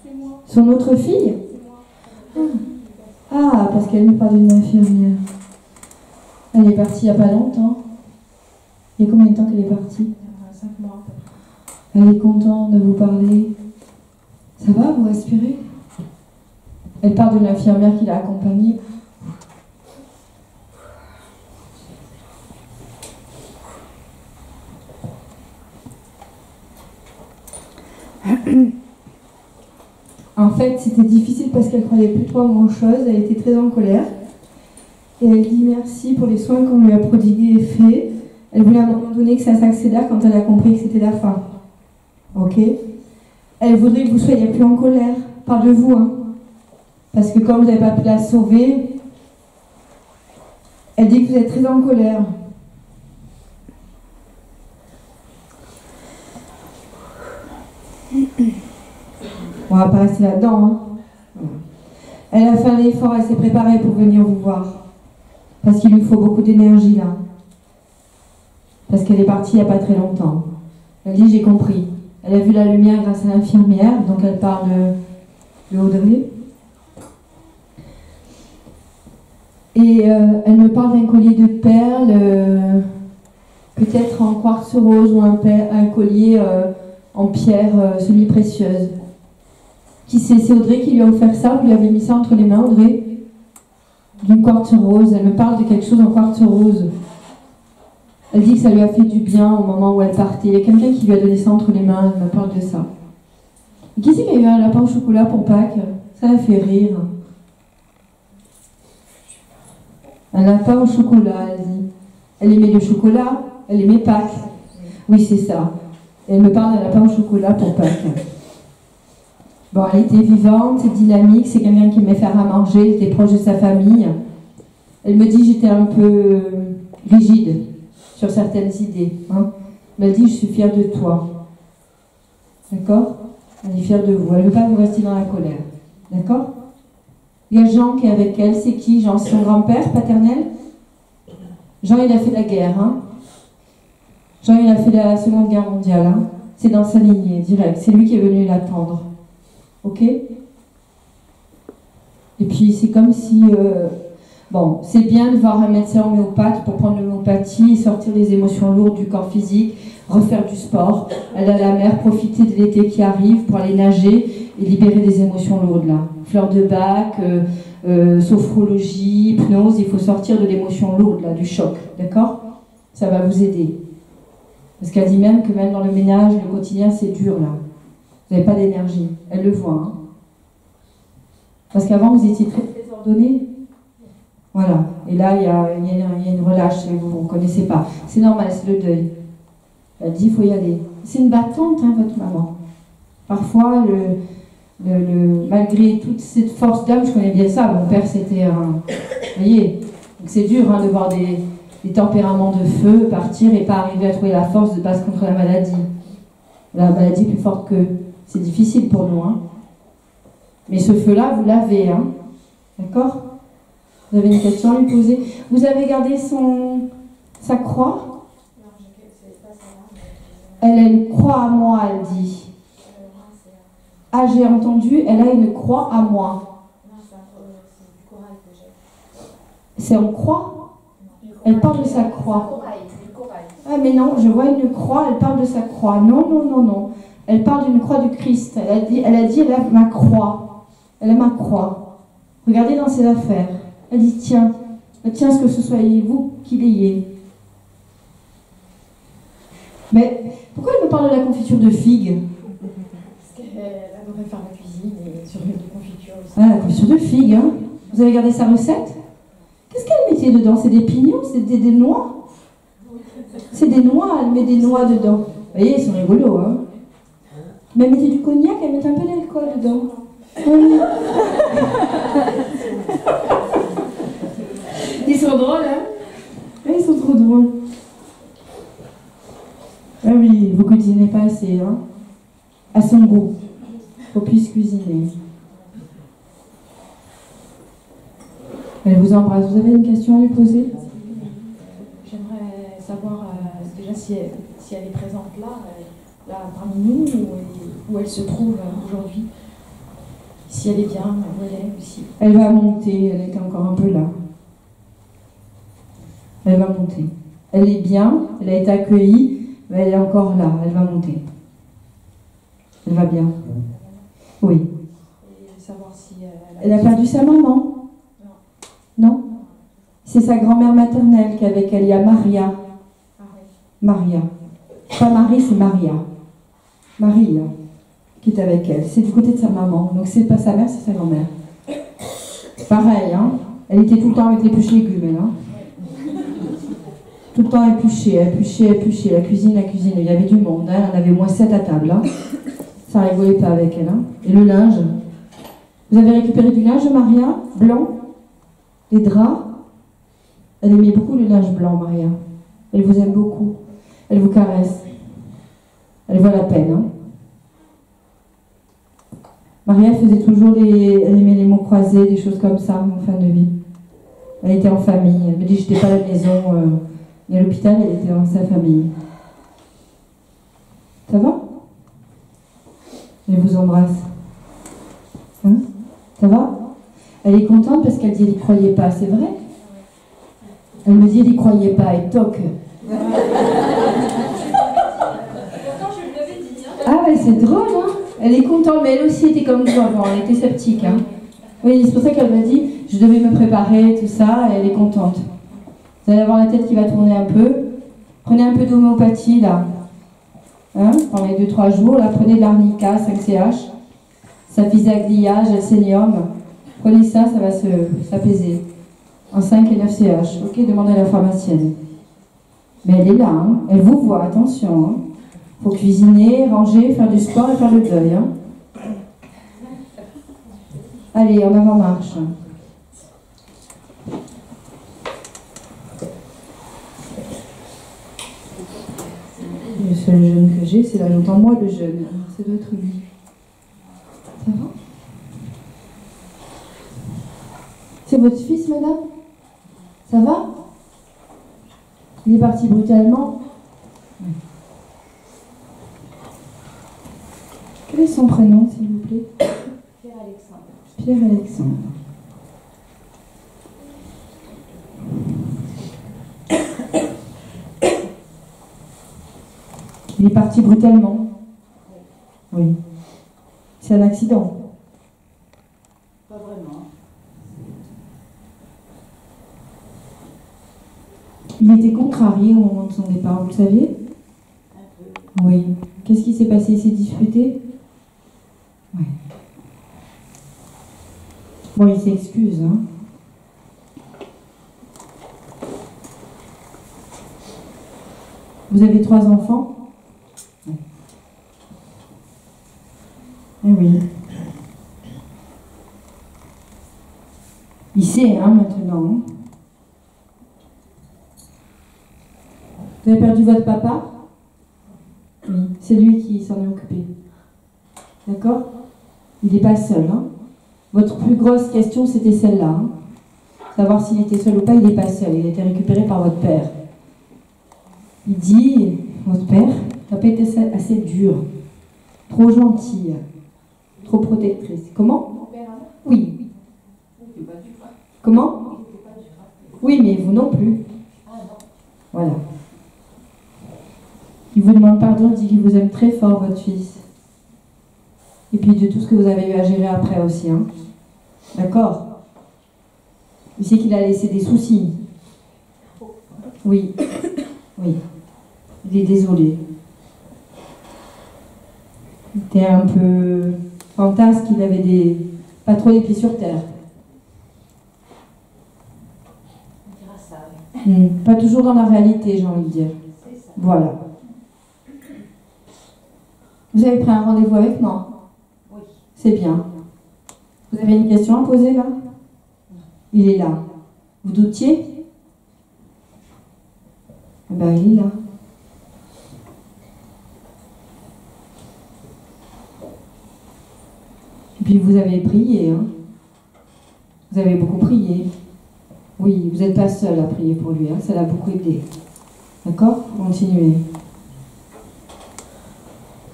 C'est moi. Son autre fille? C'est moi. Ah, parce qu'elle me parle d'une infirmière. Elle est partie il n'y a pas longtemps. Il y a combien de temps qu'elle est partie? 5 mois. Elle est contente de vous parler. Ça va, vous respirez? Elle parle de l'infirmière qui l'a accompagnée. En fait, c'était difficile parce qu'elle croyait plus trop à grand-chose. Elle était très en colère. Et elle dit merci pour les soins qu'on lui a prodigués et faits. Elle voulait à un moment donné que ça s'accélère quand elle a compris que c'était la fin. Ok? Elle voudrait que vous soyez plus en colère. Pas de vous, hein. Parce que comme vous n'avez pas pu la sauver, elle dit que vous êtes très en colère. On va pas rester là-dedans, hein. Elle a fait un effort, elle s'est préparée pour venir vous voir. Parce qu'il lui faut beaucoup d'énergie là. Parce qu'elle est partie il n'y a pas très longtemps. Elle dit j'ai compris. Elle a vu la lumière grâce à l'infirmière, donc elle parle de Audrey. Et elle me parle d'un collier de perles, peut-être en quartz rose ou un collier en pierre semi-précieuse. Qui c'est Audrey qui lui a offert ça? Vous lui avez mis ça entre les mains, Audrey? D'une quartz rose. Elle me parle de quelque chose en quartz rose. Elle dit que ça lui a fait du bien au moment où elle partait. Il y a quelqu'un qui lui a donné ça entre les mains. Elle me parle de ça. Et qui c'est qui a eu un lapin au chocolat pour Pâques? Ça la fait rire. Un lapin au chocolat, elle dit. Elle aimait le chocolat, elle aimait Pâques. Oui, c'est ça. Et elle me parle d'un lapin au chocolat pour Pâques. Bon, elle était vivante, c'est dynamique, c'est quelqu'un qui aimait faire à manger, elle était proche de sa famille. Elle me dit j'étais un peu rigide sur certaines idées. Hein. Elle m'a dit je suis fière de toi. D'accord? Elle est fière de vous. Elle ne veut pas vous rester dans la colère. D'accord? Il y a Jean qui est avec elle. C'est qui, Jean? C'est son grand-père paternel? Jean, il a fait la guerre. Hein. Jean, il a fait la Seconde Guerre mondiale. Hein. C'est dans sa lignée, direct. C'est lui qui est venu l'attendre. Ok? Et puis c'est comme si... bon, c'est bien de voir un médecin homéopathe pour prendre l'homéopathie, sortir les émotions lourdes du corps physique, refaire du sport, aller à la mer, profiter de l'été qui arrive pour aller nager et libérer des émotions lourdes là. Fleur de bac, sophrologie, hypnose, il faut sortir de l'émotion lourde là, du choc. D'accord? Ça va vous aider. Parce qu'elle dit même que même dans le ménage, le quotidien, c'est dur là. Vous n'avez pas d'énergie. Elle le voit. Hein. Parce qu'avant, vous étiez très, très ordonné. Voilà. Et là, il y a une relâche. Vous ne connaissez pas. C'est normal, c'est le deuil. Elle dit, il faut y aller. C'est une battante, hein, votre maman. Parfois, malgré toute cette force d'âme, je connais bien ça. Mon père, c'était un... Vous voyez, donc c'est dur hein, de voir des tempéraments de feu partir et pas arriver à trouver la force de battre contre la maladie. La maladie plus forte qu'eux. C'est difficile pour nous, hein. Mais ce feu-là, vous l'avez, hein. D'accord? Vous avez une question à lui poser? Vous avez gardé sa croix? Non, c'est pas ça. Elle a une croix à moi, elle dit. Ah, j'ai entendu, elle a une croix à moi. Non, c'est du corail que j'ai. C'est en croix? Elle parle de sa croix. Du corail. Ah, mais non, je vois une croix, elle parle de sa croix. Non, non, non, non. Elle parle d'une croix du Christ. Elle a dit, elle a ma croix. Elle a ma croix. Regardez dans ses affaires. Elle dit, tiens, ce que ce soyez vous qui l'ayez. Mais pourquoi elle me parle de la confiture de figues? Parce qu'elle adorait faire la cuisine et sur une confiture aussi. Ah, la confiture de figues, hein. Vous avez gardé sa recette? Qu'est-ce qu'elle mettait dedans? C'est des pignons? C'est des noix? C'est des noix, elle met des noix dedans. Vous voyez, ils sont rigolos, hein. Mais elle mettait du cognac, elle mettait un peu d'alcool dedans. Ils sont drôles, hein? Ils sont trop drôles. Ah oui, vous cuisinez pas assez, hein? à son goût, qu'on puisse cuisiner. Elle vous embrasse. Vous avez une question à lui poser? J'aimerais savoir déjà si elle est présente là parmi nous, où elle se trouve aujourd'hui. Si elle est bien, où elle est aussi. Elle va monter, elle était encore un peu là. Elle va monter. Elle est bien, elle a été accueillie, mais elle est encore là, elle va monter. Elle va bien. Oui. Et savoir si elle a perdu sa maman? Non. C'est sa grand-mère maternelle qui est avec elle. Il y a Maria. Maria. Pas Marie, c'est Maria. Maria qui est avec elle. C'est du côté de sa maman. Donc c'est pas sa mère, c'est sa grand-mère. Pareil, hein. Elle était tout le temps avec l'épluche légumes, elle, hein. Tout le temps épluchée. La cuisine. Il y avait du monde, hein. Elle en avait au moins 7 à table, hein. Ça rigolait pas avec elle, hein. Et le linge. Vous avez récupéré du linge, Maria? Blanc? Les draps? Elle aimait beaucoup le linge blanc, Maria. Elle vous aime beaucoup. Elle vous caresse. Elle voit la peine, hein. Maria faisait toujours elle aimait les mots croisés, des choses comme ça, en fin de vie. Elle était en famille. Elle me dit, j'étais pas à la maison, ni à l'hôpital, elle était dans sa famille. Ça va? Elle vous embrasse. Hein? Ça va? Elle est contente parce qu'elle dit, elle n'y croyait pas, c'est vrai? Elle me dit, elle n'y croyait pas, et toc. Ah ouais, c'est drôle, hein? Elle est contente, mais elle aussi était comme vous avant, elle était sceptique, hein? Oui, c'est pour ça qu'elle m'a dit, je devais me préparer, tout ça, et elle est contente. Vous allez avoir la tête qui va tourner un peu. Prenez un peu d'homéopathie, là. Hein? Pendant les 2-3 jours, là, prenez de l'arnica, 5CH. Saphysaglia, gelsénium. Prenez ça, ça va s'apaiser. En 5 et 9CH. Ok, demandez à la pharmacienne. Mais elle est là, hein? Elle vous voit, attention, hein? Faut cuisiner, ranger, faire du sport et faire le deuil, hein? Allez, en avant marche. Le seul jeune que j'ai, c'est là, j'entends moi le jeune. Ça doit être lui. Ça va? C'est votre fils, madame? Ça va? Il est parti brutalement? Oui. Quel est son prénom, s'il vous plaît? Pierre-Alexandre. Pierre-Alexandre. Il est parti brutalement? Oui. C'est un accident? Pas vraiment. Il était contrarié au moment de son départ, vous le saviez? Un peu. Oui. Qu'est-ce qui s'est passé? Il s'est disputé? Oui. Bon, il s'excuse, hein. Vous avez 3 enfants? Oui. Eh oui. Il sait, hein, maintenant. Hein. Vous avez perdu votre papa? Oui. C'est lui qui s'en est occupé. D'accord? Il n'est pas seul, hein. Votre plus grosse question, c'était celle-là. Hein. Savoir s'il était seul ou pas, il n'est pas seul. Il a été récupéré par votre père. Il dit, votre père n'a pas été assez dur, trop gentille, trop protectrice. Comment? Oui. Comment? Oui, mais vous non plus. Voilà. Il vous demande pardon, il dit qu'il vous aime très fort, votre fils. Et puis de tout ce que vous avez eu à gérer après aussi. Hein. D'accord? Il sait qu'il a laissé des soucis. Oui. Oui. Il est désolé. Il était un peu fantasque, il avait pas trop les pieds sur terre. On dira ça, oui. Pas toujours dans la réalité, j'ai envie de dire. C'est ça. Voilà. Vous avez pris un rendez-vous avec moi? Oui. C'est bien. Vous avez une question à poser là? Il est là. Vous doutiez? Eh ben, il est là. Puis vous avez prié, hein. Vous avez beaucoup prié. Oui, vous n'êtes pas seul à prier pour lui, hein. Ça l'a beaucoup aidé. D'accord? Continuez.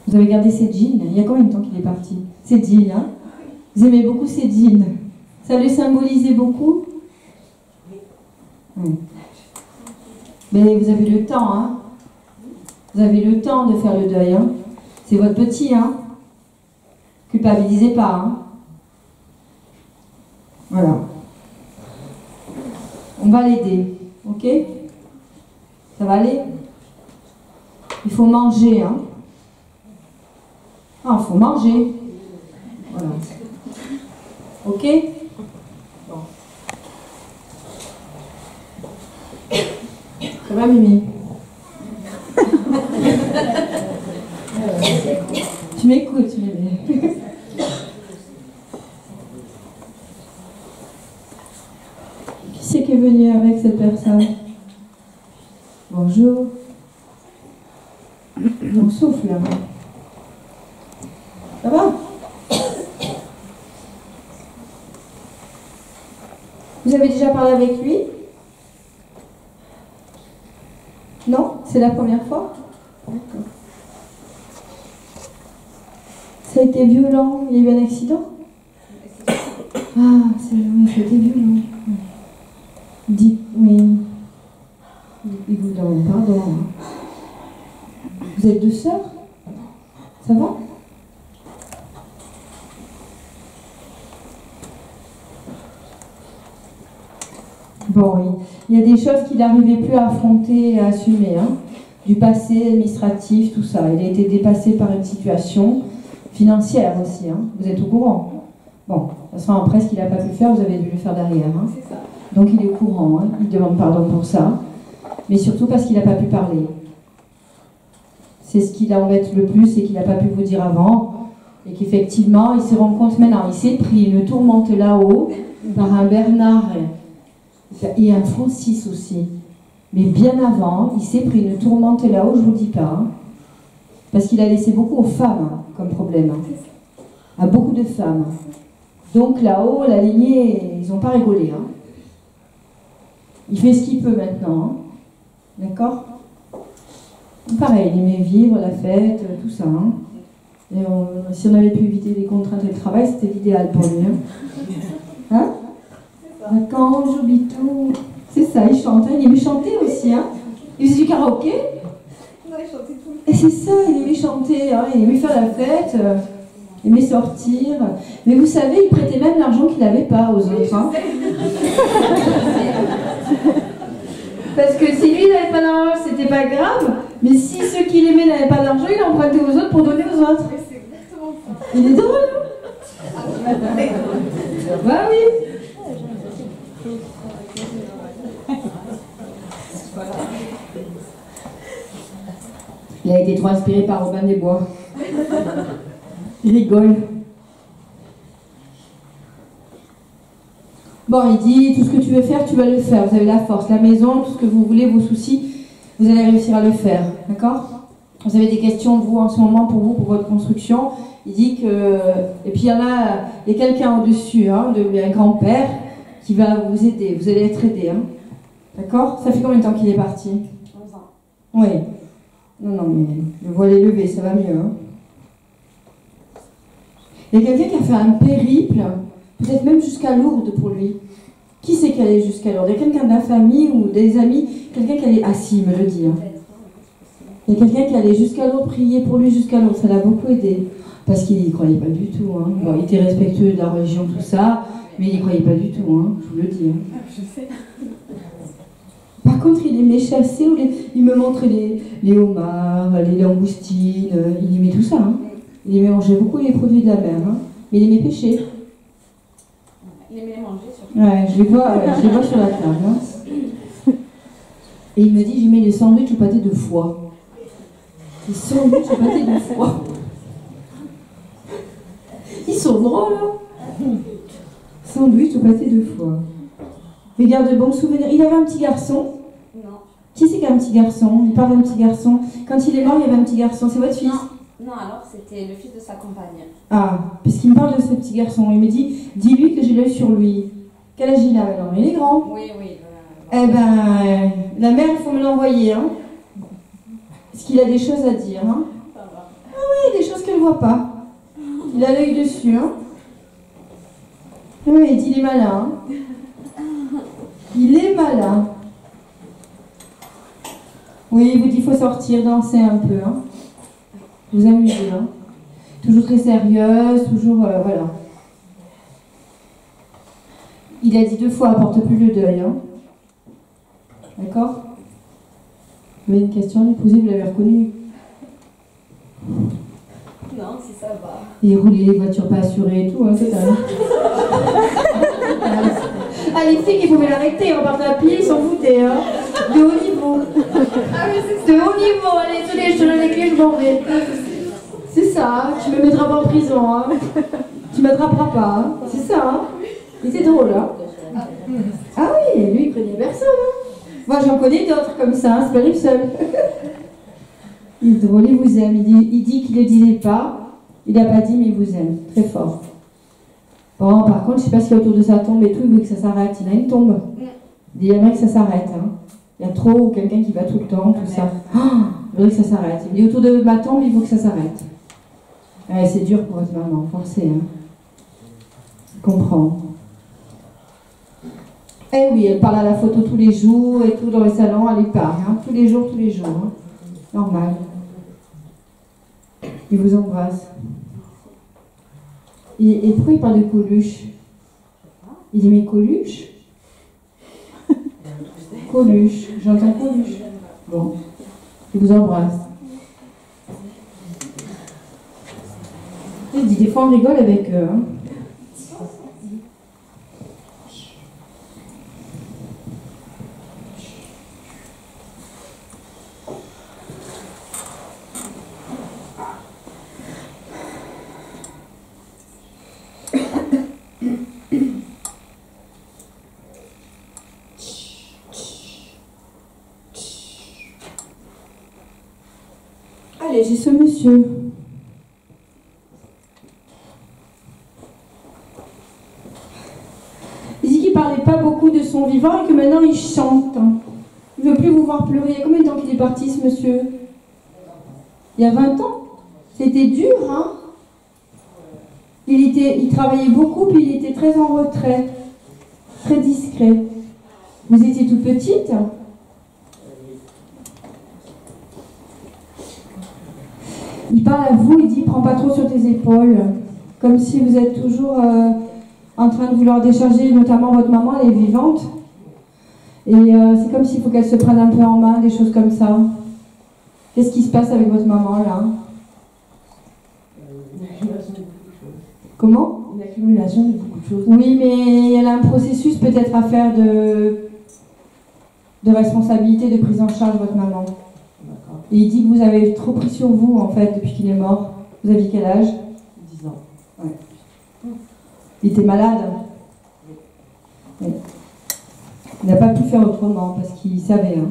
Vous avez gardé ces jeans. Il y a combien de temps qu'il est parti? Ces jeans, hein? Vous aimez beaucoup ces jeans. Ça le symbolisait beaucoup? Oui. Mais vous avez le temps, hein? Vous avez le temps de faire le deuil, hein? C'est votre petit, hein? Culpabilisez pas, hein? Voilà. On va l'aider, ok? Ça va aller? Il faut manger, hein? Ah, il faut manger. Voilà. Ok? Bon. Ça va, Mimi? Tu m'écoutes, Mimi. Qui c'est qui est venu avec cette personne? Bonjour. On souffle, là. Ça va? Vous avez déjà parlé avec lui? Non? C'est la première fois? D'accord. Ça a été violent? Il y a eu un accident? Ah, c'est vrai, ça a été violent. Dites, oui. Il vous demande pardon. Vous êtes deux sœurs? Ça va? Bon, il y a des choses qu'il n'arrivait plus à affronter et à assumer, hein. Du passé administratif, tout ça. Il a été dépassé par une situation financière aussi, hein. Vous êtes au courant? Bon, de toute façon, après, ce qu'il n'a pas pu faire, vous avez dû le faire derrière, hein. C'est ça. Donc il est au courant, hein. Il demande pardon pour ça. Mais surtout parce qu'il n'a pas pu parler. C'est ce qui l'embête le plus, c'est qu'il n'a pas pu vous dire avant. Et qu'effectivement, il se rend compte maintenant. Il s'est pris une tourmente là-haut par un Bernard et un Francis aussi. Mais bien avant, il s'est pris une tourmente là-haut, je ne vous dis pas. Hein. Parce qu'il a laissé beaucoup aux femmes, hein, comme problème. Hein. À beaucoup de femmes. Donc là-haut, la lignée, ils n'ont pas rigolé. Hein. Il fait ce qu'il peut maintenant. Hein. D'accord? Pareil, il aimait vivre, la fête, tout ça. Hein. Et si on avait pu éviter les contraintes de travail, c'était l'idéal pour lui. Hein? Quand j'oublie tout. C'est ça, il chante. Hein. Il aimait chanter aussi. Hein. Il faisait du karaoké. Non, il chantait tout le temps. Et c'est ça, il aimait chanter. Hein. Il aimait faire la fête. Il aimait sortir. Mais vous savez, il prêtait même l'argent qu'il n'avait pas aux autres. Hein. Parce que si lui n'avait pas d'argent, c'était pas grave. Mais si ceux qu'il aimait n'avaient pas d'argent, il empruntait aux autres pour donner aux autres. C'est exactement ça. Il est drôle, hein? Bah oui. Il a été trop inspiré par Robin des Bois. Il rigole. Bon, il dit, tout ce que tu veux faire, tu vas le faire. Vous avez la force, la maison, tout ce que vous voulez, vos soucis, vous allez réussir à le faire. D'accord? Vous avez des questions, vous, en ce moment, pour vous, pour votre construction. Il dit que... Et puis, il y a quelqu'un au-dessus, hein, un grand-père, qui va vous aider. Vous allez être aidé. Hein. D'accord? Ça fait combien de temps qu'il est parti? 11 ans. Oui. Non, mais le voile est levé, ça va mieux. Hein. Il y a quelqu'un qui a fait un périple, peut-être même jusqu'à Lourdes pour lui. Qui c'est qui allait jusqu'à Lourdes? Il y a quelqu'un de la famille ou des amis? Quelqu'un qui allait... Ah si, il me le dit. Hein. Il y a quelqu'un qui allait jusqu'à Lourdes, prier pour lui jusqu'à Lourdes. Ça l'a beaucoup aidé. Parce qu'il n'y croyait pas du tout. Hein. Bon, il était respectueux de la religion, tout ça, mais il n'y croyait pas du tout. Hein. Je vous le dis. Hein. Je sais. Par contre, il aimait chasser, il me montrait les homards, les langoustines, il aimait tout ça. Hein. Il aimait manger beaucoup les produits de la mer, hein. Mais il aimait pêcher. Il aimait les manger surtout. Ouais, je les vois sur la table. Hein. Et il me dit, j'y mets des sandwichs au pâté de foie. Des sandwichs au pâté de foie. Ils sont drôles, hein. Sandwich au pâté de foie. Il garde de bons souvenirs. Il avait un petit garçon. Non. Qui c'est qui a un petit garçon? Il parle d'un petit garçon. Quand il est mort, il y avait un petit garçon. C'est votre fils? Non, alors c'était le fils de sa compagne. Ah, puisqu'il me parle de ce petit garçon. Il me dit, dis-lui que j'ai l'œil sur lui. Quel âge il a maintenant? Il est grand. Oui, oui. Eh ben, la mère, il faut me l'envoyer, hein. Parce qu'il a des choses à dire, hein. Ça va. Oui, des choses qu'elle ne voit pas. Il a l'œil dessus, hein. Oui, il est malin, hein. Il est malin. Oui, il vous dit qu'il faut sortir, danser un peu, hein. Vous amuser, hein. Toujours très sérieuse, toujours, voilà. Il a dit 2 fois, apporte plus le deuil, hein. D'accord? Vous avez une question à lui poser, vous l'avez reconnu? Non, si ça va. Et rouler les voitures pas assurées et tout, hein, c'est ça. Ah, les filles qui pouvaient l'arrêter, on partait à pied, ils s'en foutaient, hein. De haut niveau. Ah oui, c'est De haut niveau, allez, tenez, je te donne les clés, je m'en vais. C'est ça, tu me mettras pas en prison, hein. Tu m'attraperas pas, hein. C'est ça, hein. Il était drôle, hein. Ah oui, lui, il prenait personne, hein. Moi, j'en connais d'autres comme ça, hein, c'est pas lui seul. Il est drôle, il vous aime. Il dit qu'il ne le disait pas. Il n'a pas dit, mais il vous aime. Très fort. Bon, par contre, je ne sais pas s'il y a autour de sa tombe et tout, il veut que ça s'arrête. Il a une tombe. Il aimerait que ça s'arrête. Hein. Il y a trop quelqu'un qui va tout le temps, tout ça. Oh, il voudrait que ça s'arrête. Il dit autour de ma tombe, il faut que ça s'arrête. Ouais, c'est dur pour votre maman, forcé. Hein. Je comprends. Eh oui, elle parle à la photo tous les jours et tout dans les salons, elle y parle. Hein. Tous les jours. Hein. Normal. Il vous embrasse. Et pourquoi il parle de Coluche? Il dit mais Coluche? Coluche, j'entends Coluche. Bon, il vous embrasse. Il dit des fois on rigole avec eux. Hein. Allez, j'ai ce monsieur. Il dit qu'il parlait pas beaucoup de son vivant et que maintenant il chante. Il ne veut plus vous voir pleurer. Il y a combien de temps qu'il est parti, ce monsieur? Il y a 20 ans. C'était dur, hein? Il travaillait beaucoup, puis il était très en retrait, très discret. Vous étiez toute petite? Il parle à vous, il dit « Prends pas trop sur tes épaules », comme si vous êtes toujours en train de vouloir décharger, notamment votre maman, elle est vivante. Et c'est comme s'il faut qu'elle se prenne un peu en main, des choses comme ça. Qu'est-ce qui se passe avec votre maman, là? Une accumulation de beaucoup de choses. Comment? Une accumulation de beaucoup de choses. Oui, mais elle a un processus peut-être à faire de responsabilité, de prise en charge, votre maman. D'accord. Et il dit que vous avez trop pris sur vous, en fait, depuis qu'il est mort. Vous aviez quel âge? 10 ans. Ouais. Il était malade? Oui. Il n'a pas pu faire autrement, parce qu'il savait. Hein.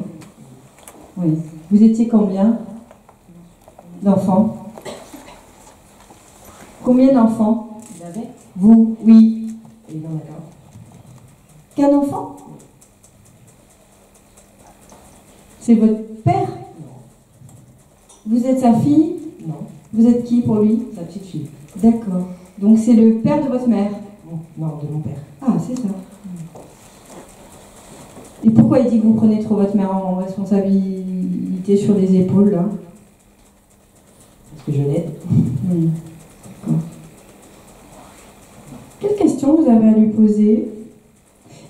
Oui. Vous étiez combien d'enfants? Combien d'enfants? Il avait. Vous? Oui. Et il en a qu'un. Qu'un enfant? C'est votre père? Non. Vous êtes sa fille? Non. Vous êtes qui pour lui? Sa petite fille. D'accord. Donc c'est le père de votre mère? Non, de mon père. Ah, c'est ça. Et pourquoi il dit que vous prenez trop votre mère en responsabilité sur les épaules, là? Parce que je l'aide. D'accord. Quelle question vous avez à lui poser?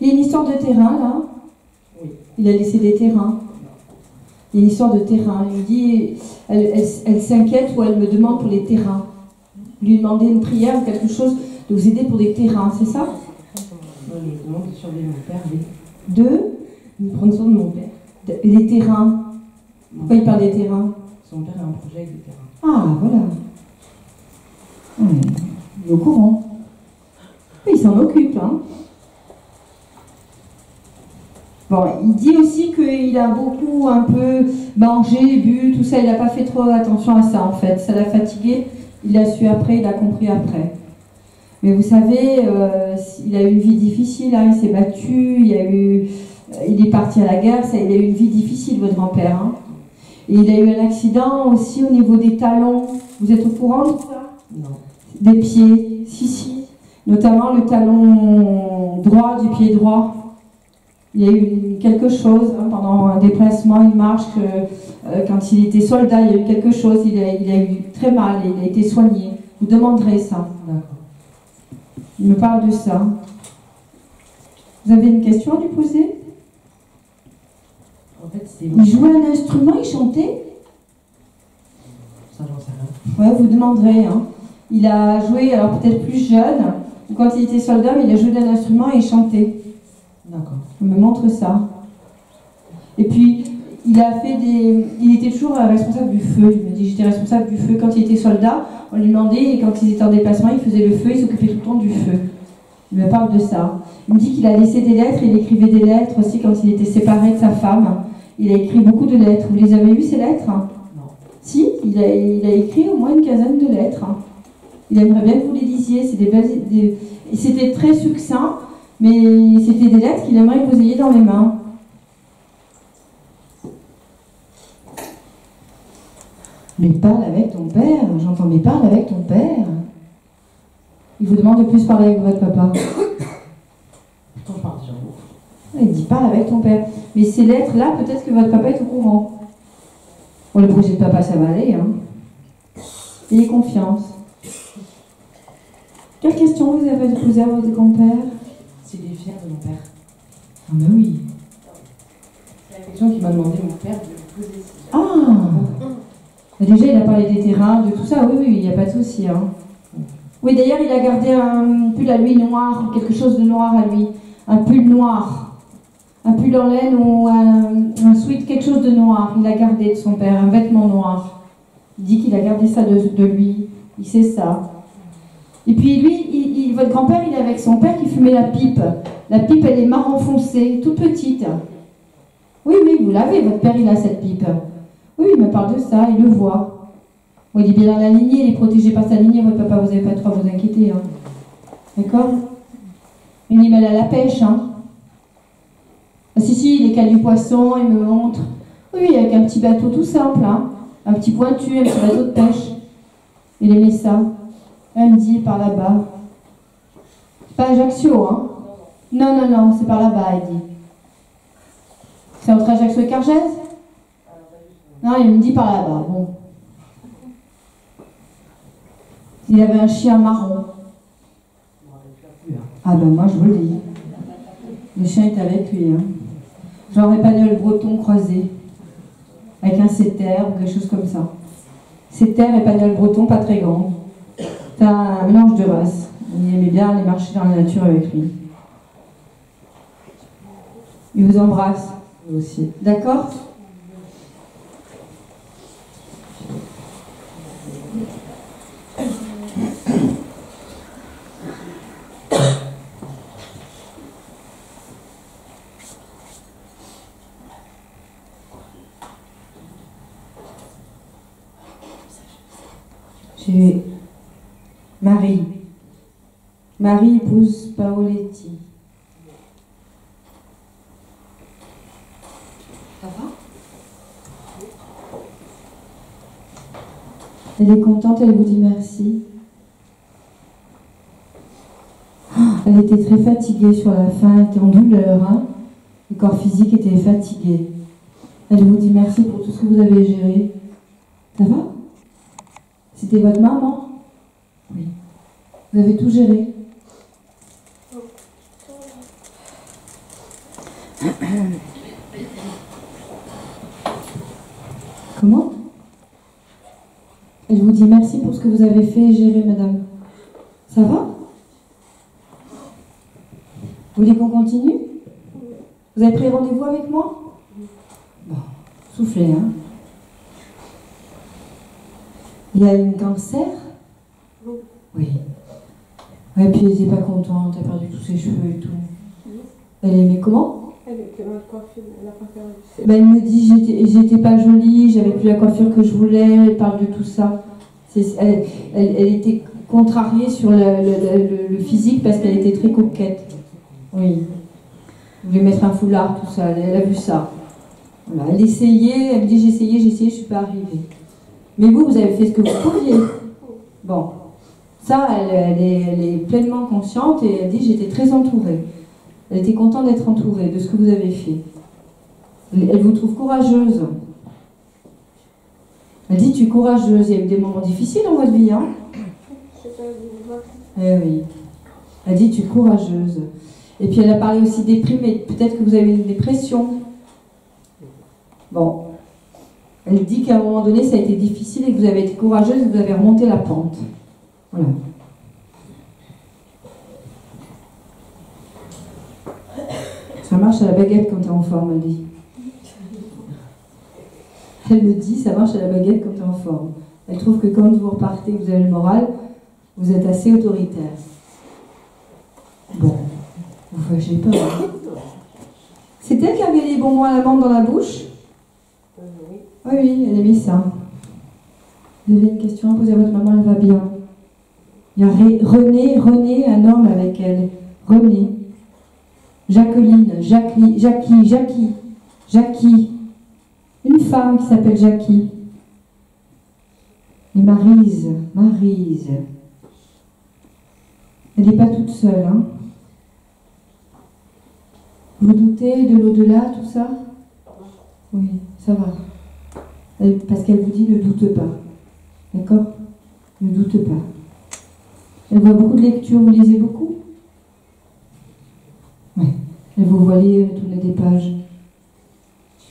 Il y a une histoire de terrain, là? Oui. Il a laissé des terrains. Il y a une histoire de terrain. Il me dit, elle s'inquiète ou elle me demande pour les terrains. Lui demander une prière ou quelque chose de vous aider pour des terrains, c'est ça? Moi, je demande de surveiller mon père, oui. De prendre soin de mon père. les terrains. Pourquoi il parle des terrains? Son père a un projet avec des terrains. Ah, voilà. Il est au courant. Il s'en occupe, hein. Bon, il dit aussi qu'il a beaucoup un peu mangé, bu, tout ça. Il n'a pas fait trop attention à ça en fait. Ça l'a fatigué. Il l'a su après, il a compris après. Mais vous savez, il a eu une vie difficile. Hein, il s'est battu. Il est parti à la guerre. Il a eu une vie difficile, votre grand-père. Hein. Et il a eu un accident aussi au niveau des talons. Vous êtes au courant de ça? Non. Des pieds. Si. Notamment le talon droit du pied droit. Il y a eu quelque chose hein, pendant un déplacement, une marche, quand il était soldat, il y a eu quelque chose, il a eu très mal, il a été soigné. Vous demanderez ça. D'accord. Il me parle de ça. Vous avez une question à lui poser? En fait, c'est... Il jouait un instrument, il chantait? Ça, j'en sais rien. Ouais, vous demanderez. Hein. Il a joué, alors peut-être plus jeune, quand il était soldat, mais il a joué d'un instrument et il chantait. D'accord. Il me montre ça. Et puis, il était toujours responsable du feu. Il me dit, j'étais responsable du feu. Quand il était soldat, on lui demandait, et quand il était en déplacement, il faisait le feu, il s'occupait tout le temps du feu. Il me parle de ça. Il me dit qu'il a laissé des lettres, il écrivait des lettres aussi quand il était séparé de sa femme. Il a écrit beaucoup de lettres. Vous les avez vues, ces lettres? Non. Si, il a écrit au moins une quinzaine de lettres. Il aimerait bien que vous les lisiez. C'était très succinct. Mais c'était des lettres qu'il aimerait que vous ayez dans les mains. Mais parle avec ton père. J'entends, mais parle avec ton père. Il vous demande de plus parler avec votre papa. Pourtant, je parle déjà beaucoup. Il dit, parle avec ton père. Mais ces lettres-là, peut-être que votre papa est au courant. Bon, le projet de papa, ça va aller. Hein. Ayez confiance. Quelle question vous avez posée à votre grand-père? S'il est fier de mon père. Ah ben oui. C'est la question qu'il m'a demandé mon père de lui poser. Déjà, il a parlé des terrains, de tout ça. Oui, il n'y a pas de souci. Hein. Oui, d'ailleurs, il a gardé un pull à lui noir, quelque chose de noir à lui. Un pull noir. Un pull en laine ou un sweat, quelque chose de noir. Il a gardé de son père, un vêtement noir. Il dit qu'il a gardé ça de lui. Il sait ça. Et puis lui, votre grand-père, il est avec son père qui fumait la pipe. La pipe, elle est marron foncé, toute petite. Oui, vous l'avez, votre père, il a cette pipe. Oui, il me parle de ça, il le voit. Bon, il est bien dans la lignée, il est protégé par sa lignée, votre papa, vous n'avez pas trop à vous inquiéter. Hein. D'accord? Il dit, mais elle a la pêche, hein. Ah, si, il est cale du poisson, il me montre. Oui, avec un petit bateau tout simple, hein. Un petit pointu, un petit bateau de pêche. Il aimait ça. Elle me dit, par là-bas. C'est pas Ajaccio, hein? Non, c'est par là-bas, elle dit. C'est entre Ajaccio et Cargèse? Non, il me dit par là-bas, bon. Il avait un chien marron. Ah ben moi, je vous le dis. Le chien est avec lui, hein. Genre espagnol breton croisé. Avec un setter ou quelque chose comme ça. Setter, espagnol breton, pas très grand. C'est un mélange de races. Il aimait bien aller marcher dans la nature avec lui. Il vous embrasse, vous aussi. D'accord? J'ai Marie. Marie épouse Paoletti. Ça va? Elle est contente, elle vous dit merci. Elle était très fatiguée sur la fin, elle était en douleur. Hein? Le corps physique était fatigué. Elle vous dit merci pour tout ce que vous avez géré. Ça va? C'était votre maman? Oui. Vous avez tout géré? Comment? Elle vous dit merci pour ce que vous avez fait et géré, madame. Ça va? Vous voulez qu'on continue? Vous avez pris rendez-vous avec moi? Bon, soufflez, hein. Il y a une cancer? Oui. Et puis elle n'était pas contente, elle a perdu tous ses cheveux et tout. Elle aimait comment? Elle était mal coiffée, elle n'a pas fait Ben, elle me dit j'étais pas jolie, j'avais plus la coiffure que je voulais, elle parle de tout ça. Elle était contrariée sur le physique parce qu'elle était très coquette. Oui. Elle voulait mettre un foulard, tout ça, elle a vu ça. Voilà. Elle essayait, elle me dit j'ai essayé, je ne suis pas arrivée. Mais vous avez fait ce que vous pouviez. Bon. Ça, elle est pleinement consciente et elle dit j'étais très entourée. Elle était contente d'être entourée de ce que vous avez fait. Elle vous trouve courageuse. Elle dit tu es courageuse. Il y a eu des moments difficiles dans votre vie, hein? Eh oui. Elle dit tu es courageuse. Et puis elle a parlé aussi déprimée. Peut-être que vous avez une dépression. Bon. Elle dit qu'à un moment donné ça a été difficile et que vous avez été courageuse et que vous avez remonté la pente. Voilà. Ça marche à la baguette quand tu es en forme, elle dit. Elle me dit, ça marche à la baguette quand tu es en forme. Elle trouve que quand vous repartez, que vous avez le moral, vous êtes assez autoritaire. Bon, vous fâchez pas. Hein. C'est elle qui avait les bonbons à l'amande dans la bouche? Oui, oui, elle aimait ça. Vous avez une question à poser à votre maman, elle va bien. Il y a René, un homme avec elle. René. Jacqueline, Jackie. Une femme qui s'appelle Jackie. Et Maryse. Elle n'est pas toute seule, hein. Vous doutez de l'au-delà, tout ça? Oui, ça va. Parce qu'elle vous dit ne doute pas. D'accord? Ne doute pas. Elle voit beaucoup de lectures, vous lisez beaucoup? Oui. Elle vous voit lire, tourner des pages.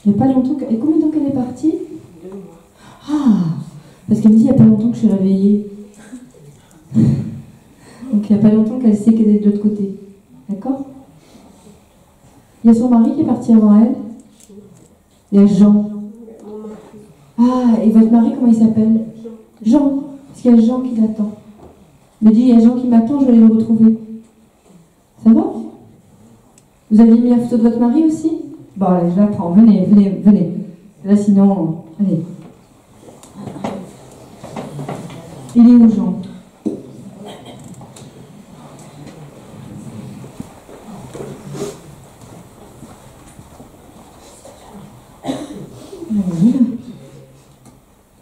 Il n'y a pas longtemps Et combien de temps qu'elle est partie? 2 mois. Ah! Parce qu'elle me dit il n'y a pas longtemps que je suis réveillée. Donc il n'y a pas longtemps qu'elle sait qu'elle est de l'autre côté. D'accord? Il y a son mari qui est parti avant elle. Il y a Jean. Ah, et votre mari, comment il s'appelle? Jean. Parce qu'il y a Jean qui l'attend. Il me dit, il y a Jean qui m'attend, je vais aller le retrouver. Ça va? Vous avez mis la photo de votre mari aussi? Bon, allez, je la prends. Venez. Là, sinon, allez. Il est où, Jean?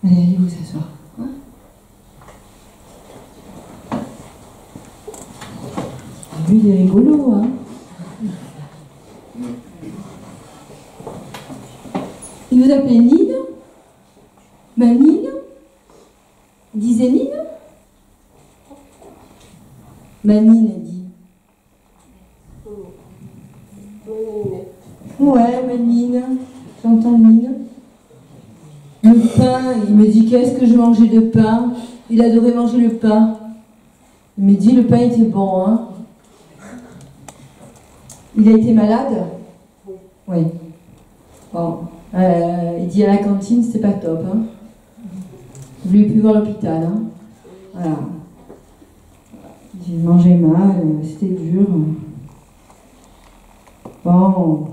Allez, vous s'asseoir. Hein? Lui, il est rigolo, hein? Il vous appelait Nine? Nine? Il disait Nine? Nine, elle dit. Ouais, Nine. J'entends Nine. Le pain, il me dit qu'est-ce que je mangeais de pain? Il adorait manger le pain. Il me dit le pain était bon, hein? Il a été malade? Oui. Bon. Il dit à la cantine, c'était pas top, hein? Il voulait plus voir l'hôpital, hein? Voilà. Il mangeait mal, c'était dur. Bon.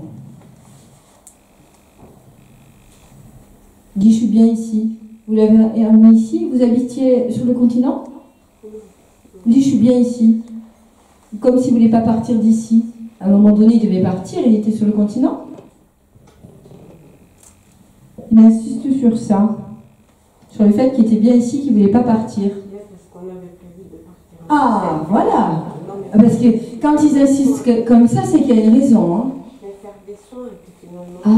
Il dit, je suis bien ici. Vous l'avez amené ici? Vous habitiez sur le continent? Il dit, je suis bien ici. Comme s'il ne voulait pas partir d'ici. À un moment donné, il devait partir, il était sur le continent. Il insiste sur ça. Sur le fait qu'il était bien ici, qu'il ne voulait pas partir. Ah, voilà. Parce que quand ils insistent comme ça, c'est qu'il y a une raison. Hein. Ah,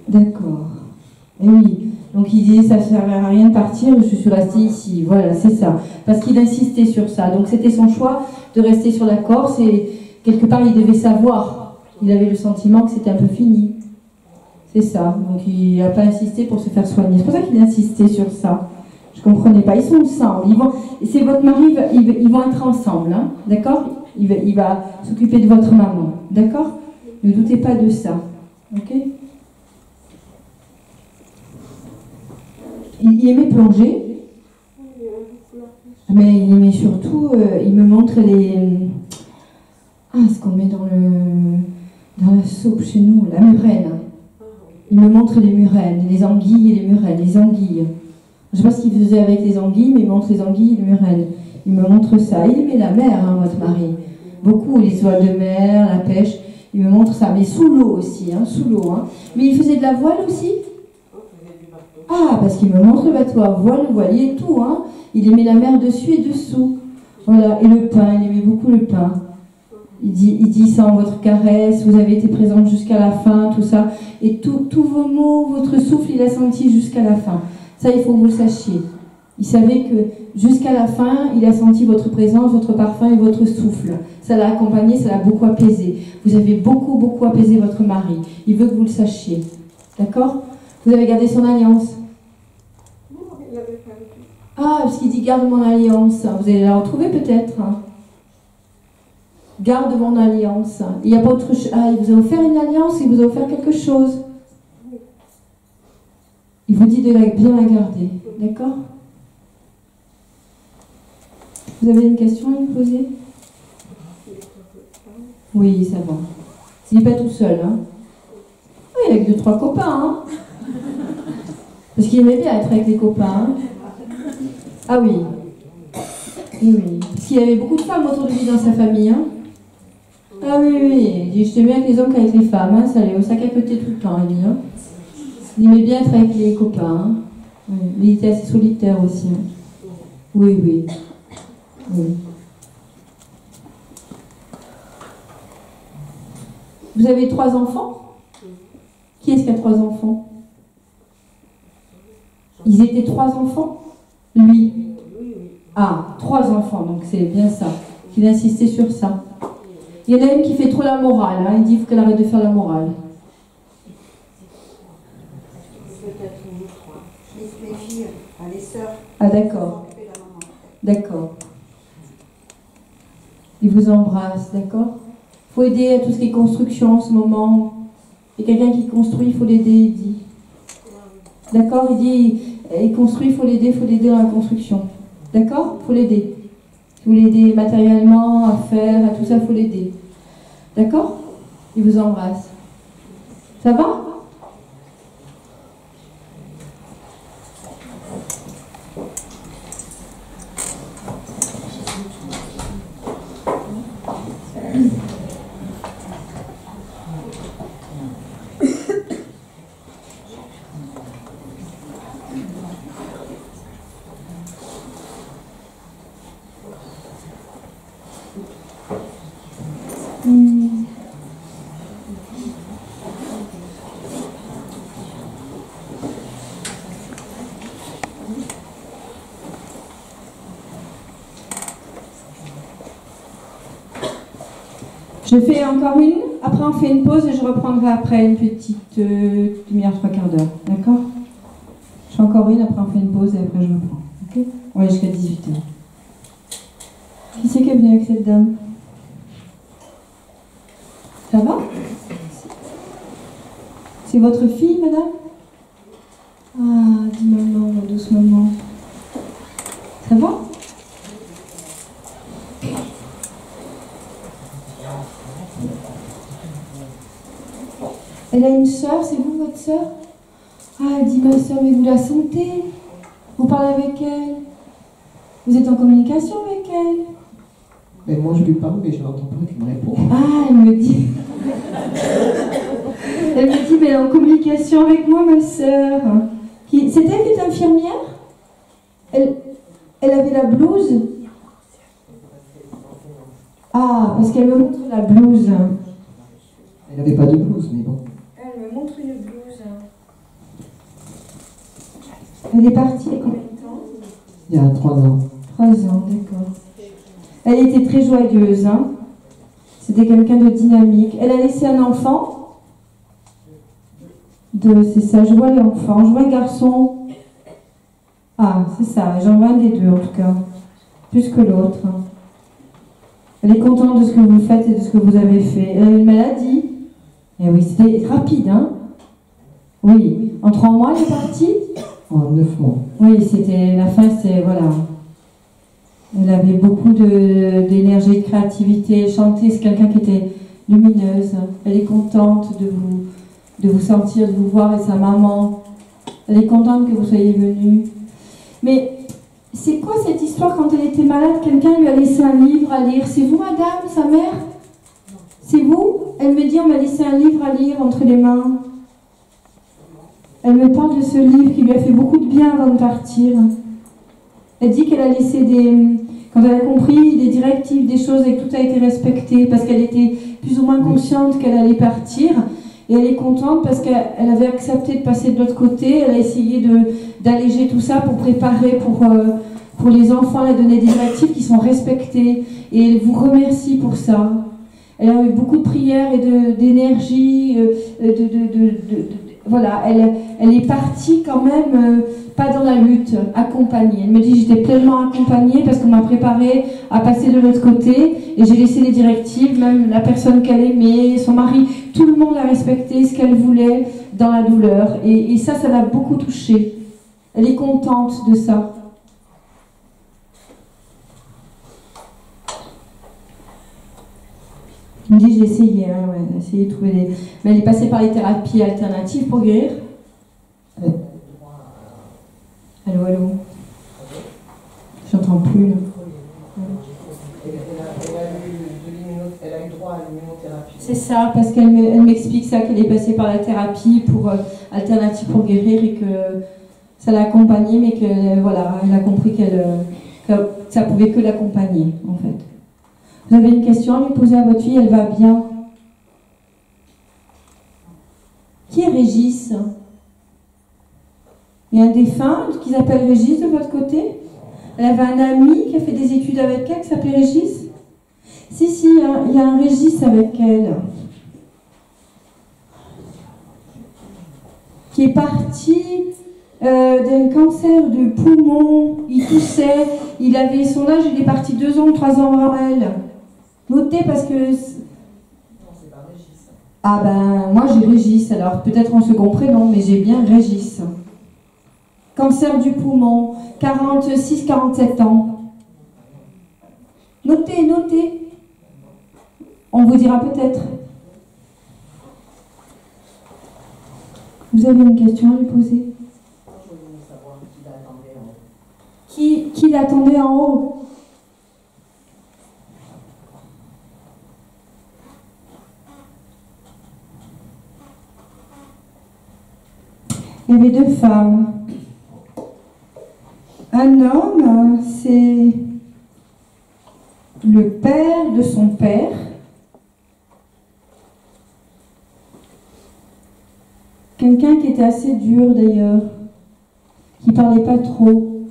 d'accord. Et oui. Donc il disait, ça ne servait à rien de partir, je suis restée ici. Voilà, c'est ça. Parce qu'il insistait sur ça. Donc c'était son choix de rester sur la Corse et quelque part il devait savoir. Il avait le sentiment que c'était un peu fini. C'est ça. Donc il n'a pas insisté pour se faire soigner. C'est pour ça qu'il insistait sur ça. Je ne comprenais pas. Ils sont ensemble. C'est votre mari, ils vont être ensemble. Hein, d'accord? Il va s'occuper de votre maman. D'accord? Ne doutez pas de ça. Ok? Il aimait plonger, mais il aimait surtout, il me montre ce qu'on met Dans la soupe chez nous, la murène. Il me montre les murènes, les anguilles et les murènes, les anguilles. Je ne sais pas ce qu'il faisait avec les anguilles, mais il montre les anguilles et les murènes. Il me montre ça. Il aimait la mer, hein, votre mari. Beaucoup, les oies de mer, la pêche. Il me montre ça, mais sous l'eau aussi, hein, sous l'eau. Hein. Mais il faisait de la voile aussi. Ah, parce qu'il me montre le bateau à voile, le voilier et tout. Hein. Il aimait la mer dessus et dessous. Voilà. Et le pain, il aimait beaucoup le pain. Il dit sans votre caresse, vous avez été présente jusqu'à la fin, tout ça. Et tous vos mots, votre souffle, il a senti jusqu'à la fin. Ça, il faut que vous le sachiez. Il savait que jusqu'à la fin, il a senti votre présence, votre parfum et votre souffle. Ça l'a accompagné, ça l'a beaucoup apaisé. Vous avez beaucoup, beaucoup apaisé votre mari. Il veut que vous le sachiez. D'accord? Vous avez gardé son alliance? Non, il l'avait pas avec lui. Ah, parce qu'il dit garde mon alliance. Vous allez la retrouver peut-être. Hein. Garde mon alliance. Il n'y a pas autre chose. Ah, il vous a offert une alliance, il vous a offert quelque chose. Il vous dit de bien la garder. D'accord? Vous avez une question à me poser? Oui, ça va. Il n'est pas tout seul. Hein? Oui, avec 2-3 copains. Hein? Parce qu'il aimait bien être avec les copains. Hein? Ah oui. Oui, oui. Parce qu'il y avait beaucoup de femmes autour de lui dans sa famille. Hein? Ah oui, oui. Il dit, je t'aime bien avec les hommes qu'avec les femmes. Hein? Ça allait au sac à côté tout le temps. Il dit, hein? Il aimait bien être avec les copains. Hein? Oui. Mais il était assez solitaire aussi. Hein? Oui, oui. Oui. Vous avez 3 enfants? Qui est-ce qui a 3 enfants? Ils étaient 3 enfants? Lui? Ah, 3 enfants, donc c'est bien ça. Il insistait sur ça. Il y en a une qui fait trop la morale. Hein. Il dit qu'il faut qu'elle arrête de faire la morale. Les filles, les sœurs. Ah d'accord. D'accord. Il vous embrasse, d'accord? Il faut aider à tout ce qui est construction en ce moment. Il y a quelqu'un qui construit, il faut l'aider, il dit. D'accord? Il dit, il construit, il faut l'aider dans la construction. D'accord? Il faut l'aider. Il faut l'aider matériellement, à faire, à tout ça, il faut l'aider. D'accord? Il vous embrasse. Ça va? Je fais encore une, après on fait une pause et je reprendrai après une petite demi-heure, 3/4 d'heure. D'accord? Je fais encore une, après on fait une pause et après je reprends. Ok? On va jusqu'à 18h. Qui c'est qui est venu avec cette dame? Ça va? C'est votre fille, madame? Ah, dis maman, douce maman. Ça va? Elle a une sœur, c'est vous votre sœur? Ah, elle dit ma sœur, mais vous la sentez? Vous parlez avec elle? Vous êtes en communication avec elle? Mais moi je lui parle, mais je n'entends pas qu'elle me répond. Ah, elle me dit. Elle me dit, mais elle est en communication avec moi, ma sœur. C'est elle qui est infirmière? Elle avait la blouse? Ah, parce qu'elle me montre la blouse. Elle n'avait pas de blouse, mais bon. Elle me montre une blouse. Elle est partie il y a combien de temps? Il y a 3 ans. 3 ans, d'accord. Elle était très joyeuse, hein. C'était quelqu'un de dynamique. Elle a laissé un enfant. C'est ça, je vois l'enfant. Je vois un garçon. Ah, c'est ça, j'en vois un des deux en tout cas. Plus que l'autre. Elle est contente de ce que vous faites et de ce que vous avez fait. Elle a une maladie. Et oui, c'était rapide, hein? Oui. En 3 mois, elle est partie? En 9 mois. Oui, c'était la fin, c'est voilà. Elle avait beaucoup d'énergie, de créativité. Elle chantait, c'est quelqu'un qui était lumineuse. Elle est contente de vous sentir, de vous voir et sa maman. Elle est contente que vous soyez venus. Mais c'est quoi cette histoire quand elle était malade? Quelqu'un lui a laissé un livre à lire. C'est vous, madame, sa mère? C'est vous? Elle me dit, on m'a laissé un livre à lire entre les mains. Elle me parle de ce livre qui lui a fait beaucoup de bien avant de partir. Elle dit qu'elle a laissé quand elle a compris des directives, des choses et que tout a été respecté, parce qu'elle était plus ou moins consciente qu'elle allait partir. Et elle est contente parce qu'elle avait accepté de passer de l'autre côté. Elle a essayé d'alléger tout ça pour préparer pour les enfants. Elle a donné des directives qui sont respectées. Et elle vous remercie pour ça. Elle a eu beaucoup de prières et d'énergie. Voilà, elle est partie quand même, pas dans la lutte, accompagnée. Elle me dit, j'étais pleinement accompagnée parce qu'on m'a préparée à passer de l'autre côté et j'ai laissé les directives, même la personne qu'elle aimait, son mari, tout le monde a respecté ce qu'elle voulait dans la douleur. Et ça l'a beaucoup touchée. Elle est contente de ça. Elle me dit, j'ai essayé, j'ai essayé de trouver des... Mais elle est passée par les thérapies alternatives pour guérir. Allô, allô. J'entends plus. Elle a eu droit à l'immunothérapie. C'est ça, parce qu'elle m'explique ça, qu'elle est passée par la thérapie alternative pour guérir et que ça l'a accompagnée, mais que voilà, elle a compris que ça pouvait que l'accompagner, en fait. Vous avez une question à lui poser à votre fille? Elle va bien. Qui est Régis? Il y a un défunt qui s'appelle Régis de votre côté? Elle avait un ami qui a fait des études avec elle qui s'appelait Régis? Si, il y a un Régis avec elle. Qui est parti d'un cancer du poumon. Il toussait. Il avait son âge, il est parti 2 ans, 3 ans avant elle. Notez parce que... Non, c'est pas Régis. Ah ben, moi j'ai Régis, alors peut-être en second prénom, mais j'ai bien Régis. Cancer du poumon, 46-47 ans. Notez. On vous dira peut-être. Vous avez une question à lui poser? Je voulais savoir qui l'attendait en haut. Qui l'attendait en haut? Il y avait 2 femmes. Un homme, c'est le père de son père. Quelqu'un qui était assez dur d'ailleurs, qui parlait pas trop,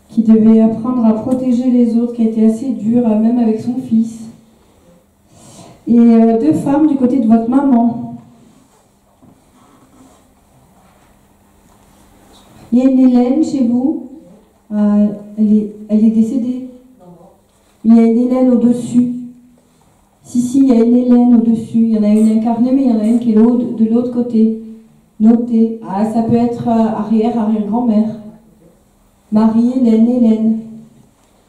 qui devait apprendre à protéger les autres, qui était assez dur, même avec son fils. Et 2 femmes du côté de votre maman. Il y a une Hélène chez vous. Elle est décédée. Il y a une Hélène au-dessus. Si, il y a une Hélène au-dessus. Il y en a une incarnée, mais il y en a une qui est de l'autre côté. Notez. Ah, ça peut être arrière-grand-mère. Marie, Hélène.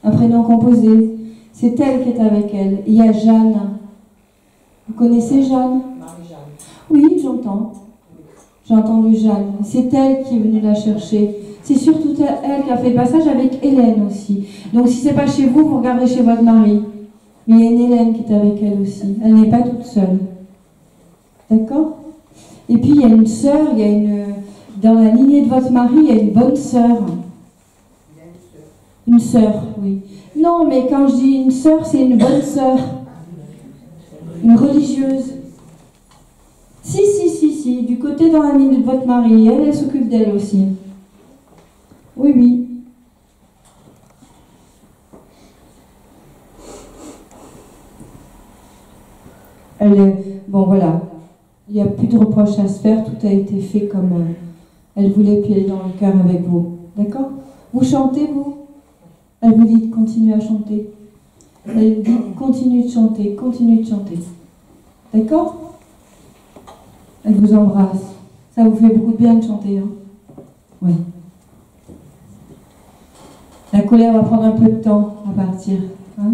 Un prénom composé. C'est elle qui est avec elle. Il y a Jeanne. Vous connaissez Jeanne? Marie-Jeanne. Oui, j'entends. J'ai entendu Jeanne. C'est elle qui est venue la chercher. C'est surtout elle qui a fait le passage avec Hélène aussi. Donc si c'est pas chez vous, vous regardez chez votre mari. Mais il y a une Hélène qui est avec elle aussi. Elle n'est pas toute seule. D'accord? Et puis il y a une sœur, dans la lignée de votre mari, il y a une bonne sœur. Une sœur, oui. Non, mais quand je dis une sœur, c'est une bonne sœur. Une religieuse. Si, du côté dans la ligne de votre mari, elle s'occupe d'elle aussi. Oui. Bon, voilà. Il n'y a plus de reproches à se faire, tout a été fait comme elle voulait, puis elle est dans le cœur avec vous. D'accord? Vous chantez, vous? Elle vous dit de continuer à chanter. Elle vous dit continue de chanter. D'accord? Elle vous embrasse. Ça vous fait beaucoup de bien de chanter, hein? Oui. La colère va prendre un peu de temps à partir. Hein?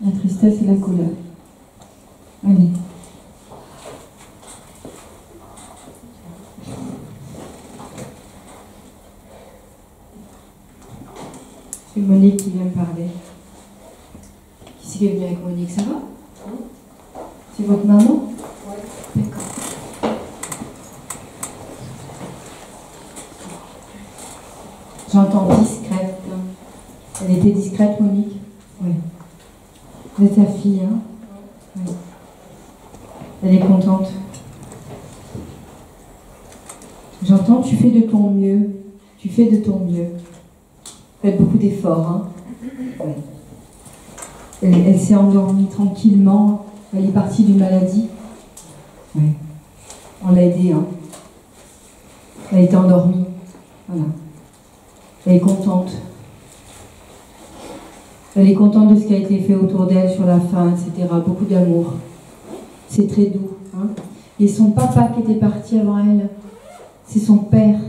La tristesse et la colère. Allez. C'est Monique qui vient me parler. Qui c'est qui est venu avec Monique? Ça va? C'est votre maman? Oui. D'accord. J'entends discrète. Elle était discrète, Monique? Oui. Vous êtes sa fille, hein? Oui. Elle est contente. J'entends, tu fais de ton mieux. Tu fais de ton mieux. Faites beaucoup d'efforts, hein? Oui. Elle s'est endormie tranquillement. Elle est partie d'une maladie. Oui. On l'a aidée, hein? Elle a été endormie. Voilà. Elle est contente. Elle est contente de ce qui a été fait autour d'elle sur la fin, etc. Beaucoup d'amour. C'est très doux. Hein? Et son papa qui était parti avant elle, c'est son père.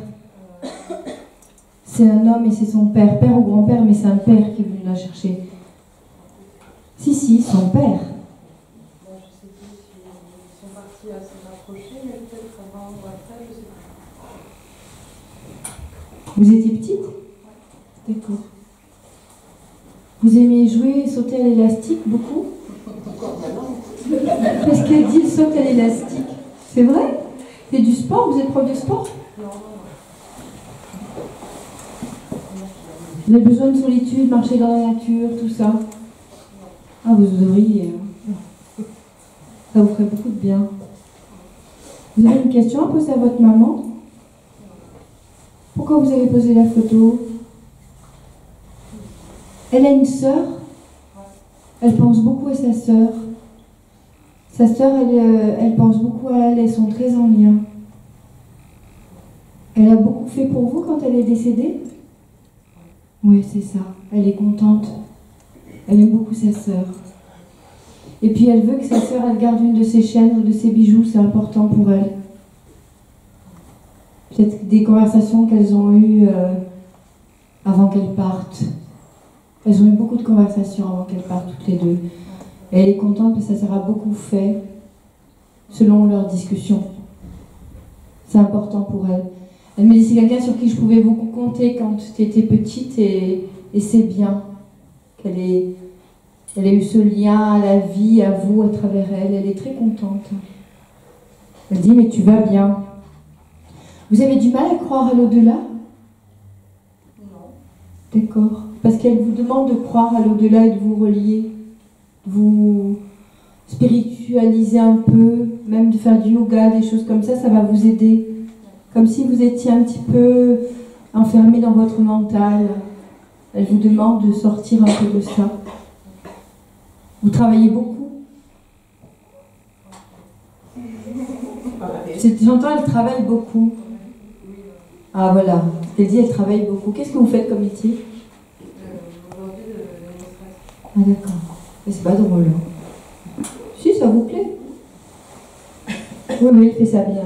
C'est un homme et c'est son père. Père ou grand-père, mais c'est un père qui est venu la chercher. Si, son père. Bon, je sais plus s'ils sont partis assez rapprochés, mais peut-être avant ou après, je sais pas. Vous étiez petite? D'accord. Vous aimez jouer et sauter à l'élastique beaucoup? Parce qu'elle dit saute à l'élastique. C'est vrai? C'est du sport? Vous êtes prof de sport? Non. Vous avez besoin de solitude, marcher dans la nature, tout ça? Ah, vous devriez. Ça vous ferait beaucoup de bien. Vous avez une question à poser à votre maman? Pourquoi vous avez posé la photo? Elle a une sœur. Elle pense beaucoup à sa sœur. Sa sœur, elle pense beaucoup à elle. Elles sont très en lien. Elle a beaucoup fait pour vous quand elle est décédée? Oui, c'est ça. Elle est contente. Elle aime beaucoup sa sœur. Et puis elle veut que sa sœur, elle garde une de ses chaînes ou de ses bijoux. C'est important pour elle. Peut-être des conversations qu'elles ont eues avant qu'elles partent. Elles ont eu beaucoup de conversations avant qu'elles partent toutes les deux. Et elle est contente parce que ça sera beaucoup fait selon leurs discussions. C'est important pour elle. Elle me dit c'est quelqu'un sur qui je pouvais beaucoup compter quand tu étais petite et c'est bien qu'elle ait eu ce lien à la vie, à vous, à travers elle. Elle est très contente. Elle dit mais tu vas bien. Vous avez du mal à croire à l'au-delà? Non. D'accord. Parce qu'elle vous demande de croire à l'au-delà et de vous relier, de vous spiritualiser un peu, même de faire du yoga, des choses comme ça va vous aider. Comme si vous étiez un petit peu enfermé dans votre mental. Elle vous demande de sortir un peu de ça. Vous travaillez beaucoup? J'entends, elle travaille beaucoup. Ah voilà, elle dit elle travaille beaucoup. Qu'est-ce que vous faites comme métier? Ah d'accord. Mais c'est pas drôle. Si, ça vous plaît? Oui, mais elle fait ça bien.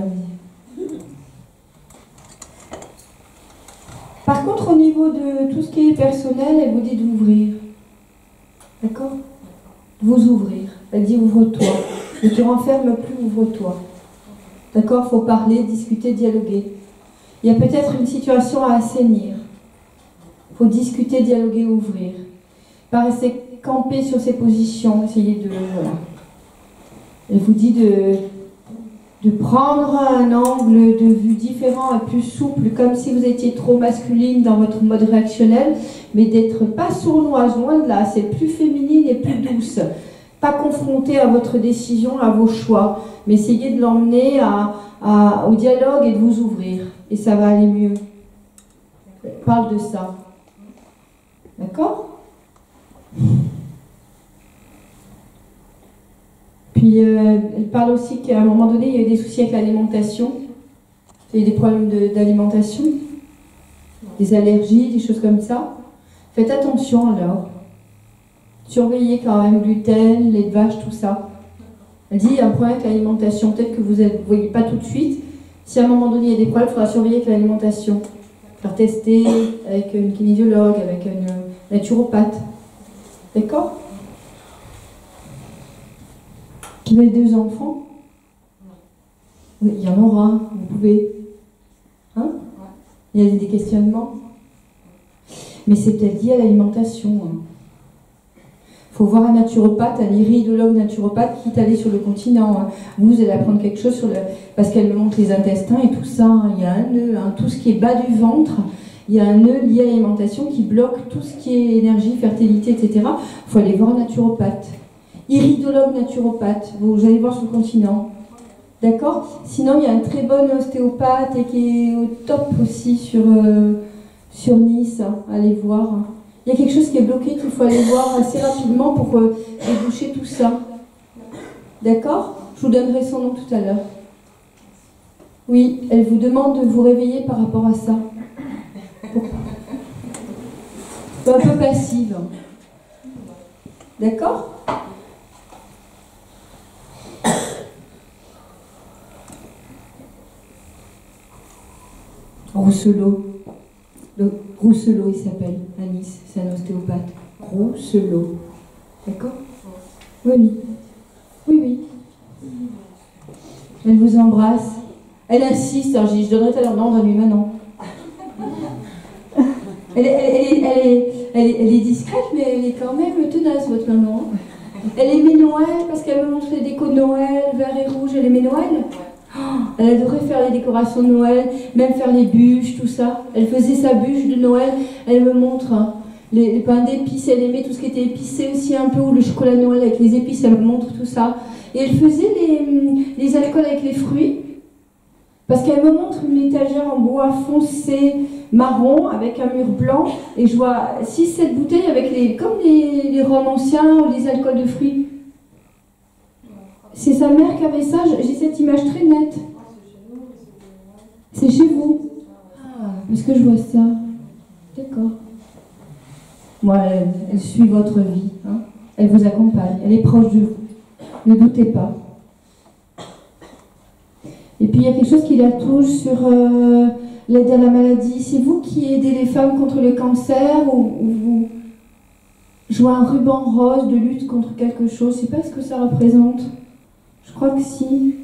Par contre, au niveau de tout ce qui est personnel, elle vous dit d'ouvrir. D'accord? Vous ouvrir. Elle dit ouvre-toi. Ne te renferme plus, ouvre-toi. D'accord? Il faut parler, discuter, dialoguer. Il y a peut-être une situation à assainir. Il faut discuter, dialoguer, ouvrir. Pas rester campé sur ses positions, essayer de... Voilà. Elle vous dit de prendre un angle de vue différent et plus souple, comme si vous étiez trop masculine dans votre mode réactionnel, mais d'être pas sournoise, loin de là, c'est plus féminine et plus douce. Pas confrontée à votre décision, à vos choix, mais essayez de l'emmener au dialogue et de vous ouvrir. Et ça va aller mieux. Elle parle de ça. D'accord? Puis elle parle aussi qu'à un moment donné, il y a eu des soucis avec l'alimentation. Il y a eu des problèmes d'alimentation, des allergies, des choses comme ça. Faites attention alors. Surveillez quand même gluten, lait de vache, tout ça. Elle dit il y a un problème avec l'alimentation. Peut-être que vous ne voyez pas tout de suite. Si à un moment donné il y a des problèmes, il faudra surveiller avec l'alimentation. Faire tester avec une kinésiologue, avec une naturopathe. D'accord? Qui veut 2 enfants? Oui, il y en aura, vous pouvez. Hein? Il y a des questionnements. Mais c'est peut-être lié à l'alimentation. Il faut voir un naturopathe, un iridologue naturopathe qui est allé sur le continent. Hein. Vous allez apprendre quelque chose sur le... parce qu'elle me montre les intestins et tout ça. Hein. Il y a un nœud, hein. Tout ce qui est bas du ventre, il y a un nœud lié à l'alimentation qui bloque tout ce qui est énergie, fertilité, etc. Il faut aller voir un naturopathe. Iridologue naturopathe, vous allez voir sur le continent. D'accord? Sinon, il y a un très bon ostéopathe et qui est au top aussi sur Nice. Hein. Allez voir. Il y a quelque chose qui est bloqué qu'il faut aller voir assez rapidement pour déboucher tout ça. D'accord? Je vous donnerai son nom tout à l'heure. Oui, elle vous demande de vous réveiller par rapport à ça. Un peu passive. D'accord? Rousselot. Rousselot, il s'appelle, à Nice. C'est un ostéopathe. Rousselot. D'accord? Oui, oui. Oui, oui. Elle vous embrasse. Elle insiste. Alors, je donnerai tout à l'heure. Non, donne-lui maintenant. Elle est discrète, mais elle est quand même tenace, votre maman. Elle aimait Noël parce qu'elle me montre les décos de Noël, vert et rouge. Elle aimait Noël. Elle adorait faire les décorations de Noël, même faire les bûches, tout ça. Elle faisait sa bûche de Noël. Elle me montre hein, les pains d'épices. Elle aimait tout ce qui était épicé aussi un peu, ou le chocolat de Noël avec les épices. Elle me montre tout ça. Et elle faisait les alcools avec les fruits. Parce qu'elle me montre une étagère en bois foncé, marron, avec un mur blanc. Et je vois 6-7 bouteilles avec comme les rhums anciens ou les alcools de fruits. C'est sa mère qui avait ça, j'ai cette image très nette. C'est chez vous? Ah, est-ce que je vois ça? D'accord. Moi, elle suit votre vie. Hein. Elle vous accompagne, elle est proche de vous. Ne doutez pas. Et puis il y a quelque chose qui la touche sur l'aide à la maladie. C'est vous qui aidez les femmes contre le cancer ou vous jouez un ruban rose de lutte contre quelque chose? Je ne sais pas ce que ça représente. Je crois que si.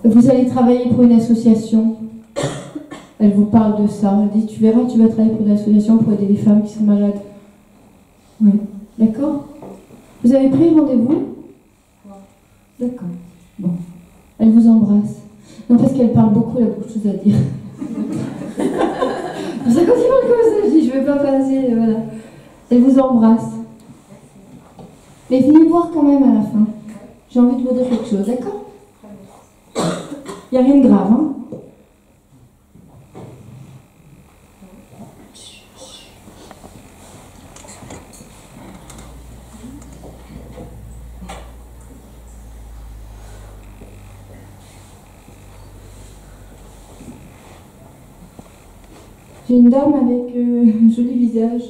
Vous allez travailler pour une association. Elle vous parle de ça. Elle dit, tu verras, tu vas travailler pour une association pour aider les femmes qui sont malades. Oui. D'accord? Vous avez pris rendez-vous? D'accord. Bon. Elle vous embrasse. Non, parce qu'elle parle beaucoup, elle a beaucoup de choses à dire. C'est ça, quand il parle comme ça, je dis, je ne vais pas passer. Voilà. Elle vous embrasse. Mais venez me voir quand même à la fin. J'ai envie de vous dire quelque chose, d'accord? Il n'y a rien de grave, hein? J'ai une dame avec un joli visage.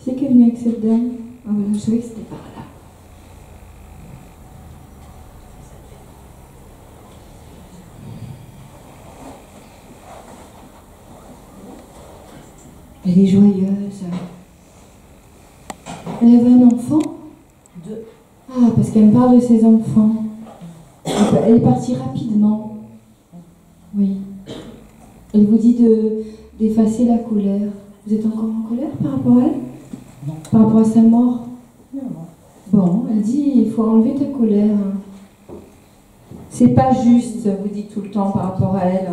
C'est qui est venue avec cette dame? Ah oui, je savais que c'était par là. Elle est joyeuse. Elle avait un enfant? 2. Ah, parce qu'elle me parle de ses enfants. Elle est partie rapidement. Oui. Elle vous dit d'effacer la colère. Vous êtes encore en colère par rapport à elle? Non. Par rapport à sa mort? Non. Bon, elle dit, il faut enlever ta colère. C'est pas juste, vous dites tout le temps par rapport à elle.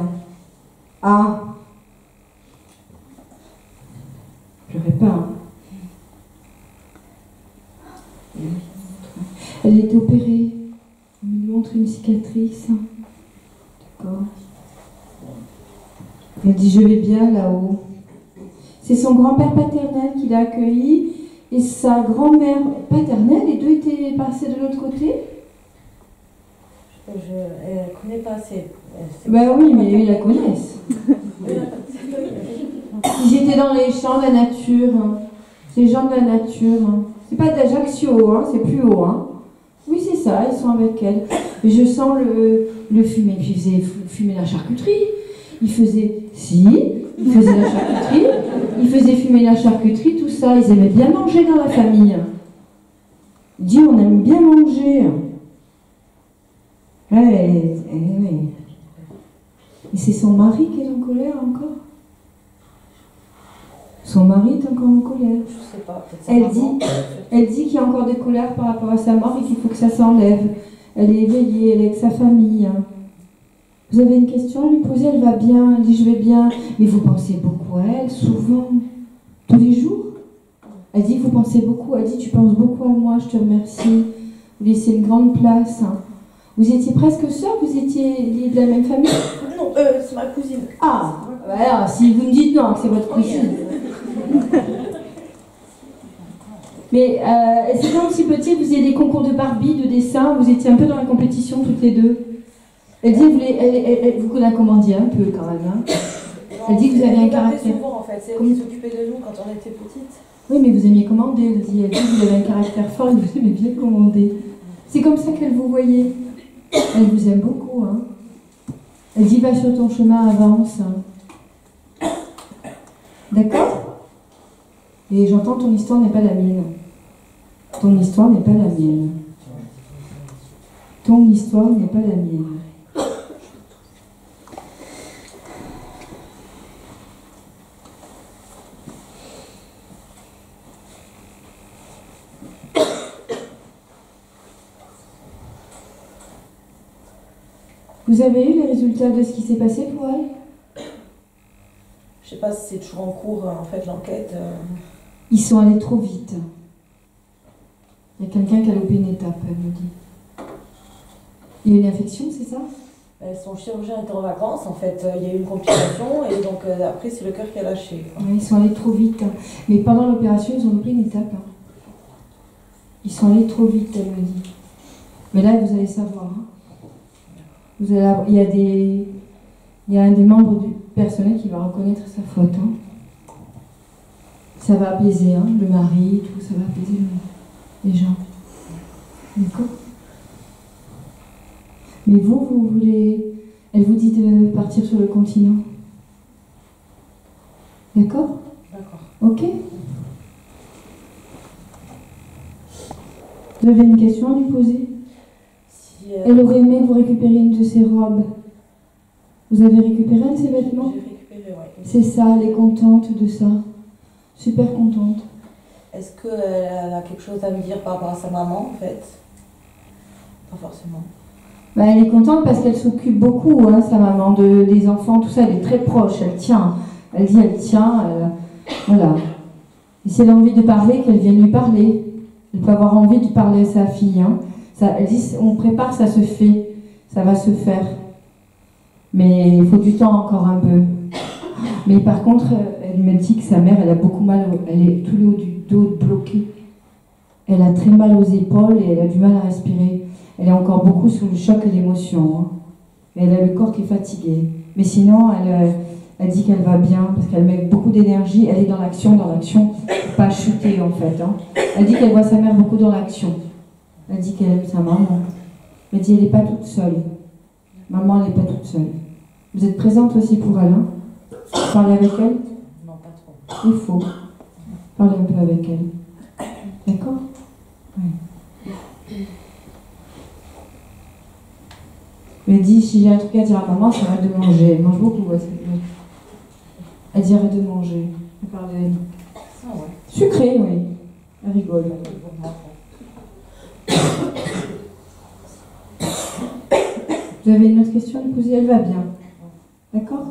Ah. Pleurez pas, hein. Elle a été opérée. On me montre une cicatrice. D'accord. Elle dit, je vais bien là-haut. C'est son grand-père paternel qui l'a accueilli et sa grand-mère paternelle. Les deux étaient passés de l'autre côté. Elle ne connaît pas assez. Ben oui, mais ils la connaissent. Ils étaient dans les champs de la nature. C'est les gens de la nature. C'est pas d'Ajaccio, hein, c'est plus haut. Hein. Oui, c'est ça, ils sont avec elle. Et je sens le fumer. Puis ils faisaient fumer la charcuterie. Ils faisaient la charcuterie. Ils faisaient fumer la charcuterie, tout ça. Ils aimaient bien manger dans la famille. Il dit on aime bien manger. Ouais, ouais. Et c'est son mari qui est en colère encore. Son mari est encore en colère. Je sais pas. Elle dit qu'il y a encore des colères par rapport à sa mort et qu'il faut que ça s'enlève. Elle est éveillée, elle est avec sa famille. Vous avez une question à lui poser? Elle va bien, elle dit je vais bien. Mais vous pensez beaucoup à elle, souvent, tous les jours? Elle dit vous pensez beaucoup. Elle dit tu penses beaucoup à moi, je te remercie. Vous laissez une grande place. Vous étiez presque sœurs, vous étiez liés de la même famille? Non, c'est ma cousine. Ah, voilà, si vous me dites non, que c'est votre cousine. Mais c'est comme si petit, vous faisiez des concours de Barbie, de dessin, vous étiez un peu dans la compétition toutes les deux. Elle dit, vous la commandiez un peu quand même. Hein. Elle dit que vous aviez un caractère. Souvent, en fait. C'est elle qui s'occupait de nous quand on était petite. Oui, mais vous aimiez commander, elle dit que vous avez un caractère fort et que vous aimez bien commander. C'est comme ça qu'elle vous voyait. Elle vous aime beaucoup. Hein. Elle dit, va sur ton chemin, avance. D'accord? Et j'entends ton histoire n'est pas la mienne. Ton histoire n'est pas la mienne. Ton histoire n'est pas la mienne. Vous avez eu les résultats de ce qui s'est passé pour elle? Je sais pas si c'est toujours en cours, en fait, l'enquête. Ils sont allés trop vite. Il y a quelqu'un qui a loupé une étape, elle me dit. Il y a une infection, c'est ça? Son chirurgien était en vacances, en fait. Il y a eu une complication, et donc après, c'est le cœur qui a lâché. Ouais, ils sont allés trop vite. Hein. Mais pendant l'opération, ils ont loupé une étape. Hein. Ils sont allés trop vite, elle me dit. Mais là, vous allez savoir. Hein. Il y a un des membres du personnel qui va reconnaître sa faute. Hein. Ça va apaiser, hein, le mari, tout, ça va apaiser les gens. D'accord? Mais vous voulez... Elle vous dit de partir sur le continent. D'accord? D'accord. Ok? Vous avez une question à lui poser? Elle aurait aimé que vous récupériez une de ses robes. Vous avez récupéré un de ses vêtements? J'ai récupéré, ouais. C'est ça, elle est contente de ça. Super contente. Est-ce qu'elle a quelque chose à me dire par rapport à sa maman, en fait? Pas forcément. Bah, elle est contente parce qu'elle s'occupe beaucoup, hein, sa maman, des enfants, tout ça. Elle est très proche, elle tient. Elle dit, elle tient, voilà. Et si elle a envie de parler, qu'elle vienne lui parler. Elle peut avoir envie de parler à sa fille, hein. Ça, elle dit, on prépare, ça se fait, ça va se faire. Mais il faut du temps encore un peu. Mais par contre, elle me dit que sa mère, elle a beaucoup mal, elle est tout le haut du dos bloqué. Elle a très mal aux épaules et elle a du mal à respirer. Elle est encore beaucoup sous le choc et l'émotion. Hein. Elle a le corps qui est fatigué. Mais sinon, elle dit qu'elle va bien parce qu'elle met beaucoup d'énergie. Elle est dans l'action, pas chuter en fait. Hein. Elle dit qu'elle voit sa mère beaucoup dans l'action. Elle dit qu'elle aime sa maman. Elle dit qu'elle n'est pas toute seule. Maman, elle n'est pas toute seule. Vous êtes présente aussi pour elle, hein? Parlez avec elle? Non, pas trop. Il faut. Parlez un peu avec elle. D'accord? Oui. Elle dit, si j'ai un truc à dire à maman, c'est arrête de manger. Elle mange beaucoup. Elle dit arrête de manger. Elle parle de elle. Ah ouais. Sucré, oui. Elle rigole. Vous avez une autre question à lui poser? Elle va bien. D'accord?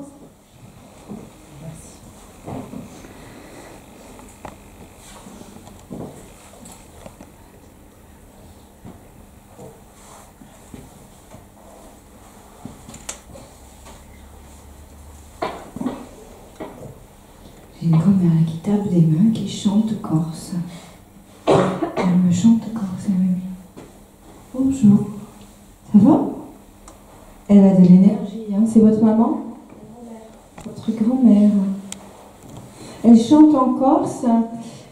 J'ai une grand-mère qui tape des mains, qui chante corse. Elle me chante corse, elle me dit bonjour. Ça va? Elle a de l'énergie, hein. C'est votre maman? Votre grand-mère. Elle chante en corse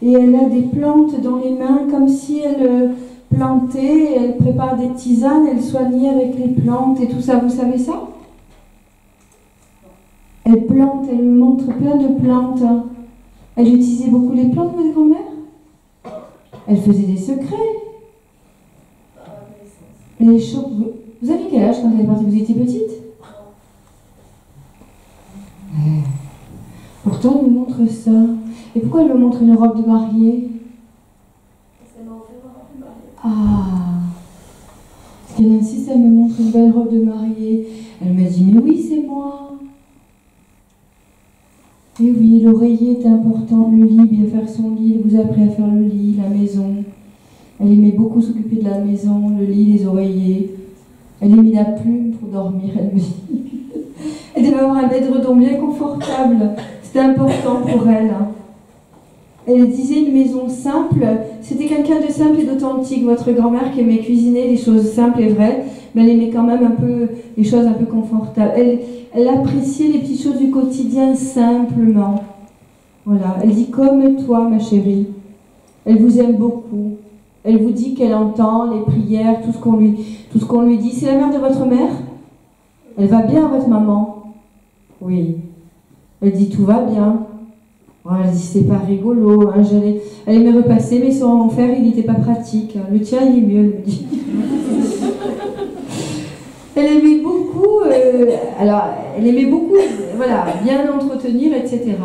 et elle a des plantes dans les mains comme si elle plantait, elle prépare des tisanes, elle soignait avec les plantes et tout ça. Vous savez ça? Elle plante, elle me montre plein de plantes. Elle utilisait beaucoup les plantes, votre grand-mère? Elle faisait des secrets. Les chocs, vous avez quel âge quand elle est partie? Vous étiez petite? Ouais. Pourtant, elle me montre ça. Et pourquoi elle me montre une robe de mariée? Parce qu'elle m'a offert une robe de mariée. Ah. Parce qu'elle insiste, elle me montre une belle robe de mariée. Elle me dit, mais oui, c'est moi. Et oui, l'oreiller est important, le lit, bien faire son lit. Elle vous a appris à faire le lit, la maison. Elle aimait beaucoup s'occuper de la maison, le lit, les oreillers. Elle aimait la plume pour dormir, elle me dit. Elle devait avoir un édredon bien confortable. C'était important pour elle. Elle disait une maison simple. C'était quelqu'un de simple et d'authentique. Votre grand-mère qui aimait cuisiner des choses simples et vraies, mais elle aimait quand même un peu les choses un peu confortables. Elle appréciait les petites choses du quotidien simplement. Voilà. Elle dit comme toi, ma chérie. Elle vous aime beaucoup. Elle vous dit qu'elle entend les prières, tout ce qu'on lui dit. C'est la mère de votre mère? Elle va bien, votre maman? Oui. Elle dit tout va bien. Oh, elle dit c'est pas rigolo. Hein, elle aimait repasser, mais son fer il n'était pas pratique. Le tien il est mieux, elle me dit. Elle aimait beaucoup. Alors, elle aimait beaucoup, voilà, bien entretenir, etc.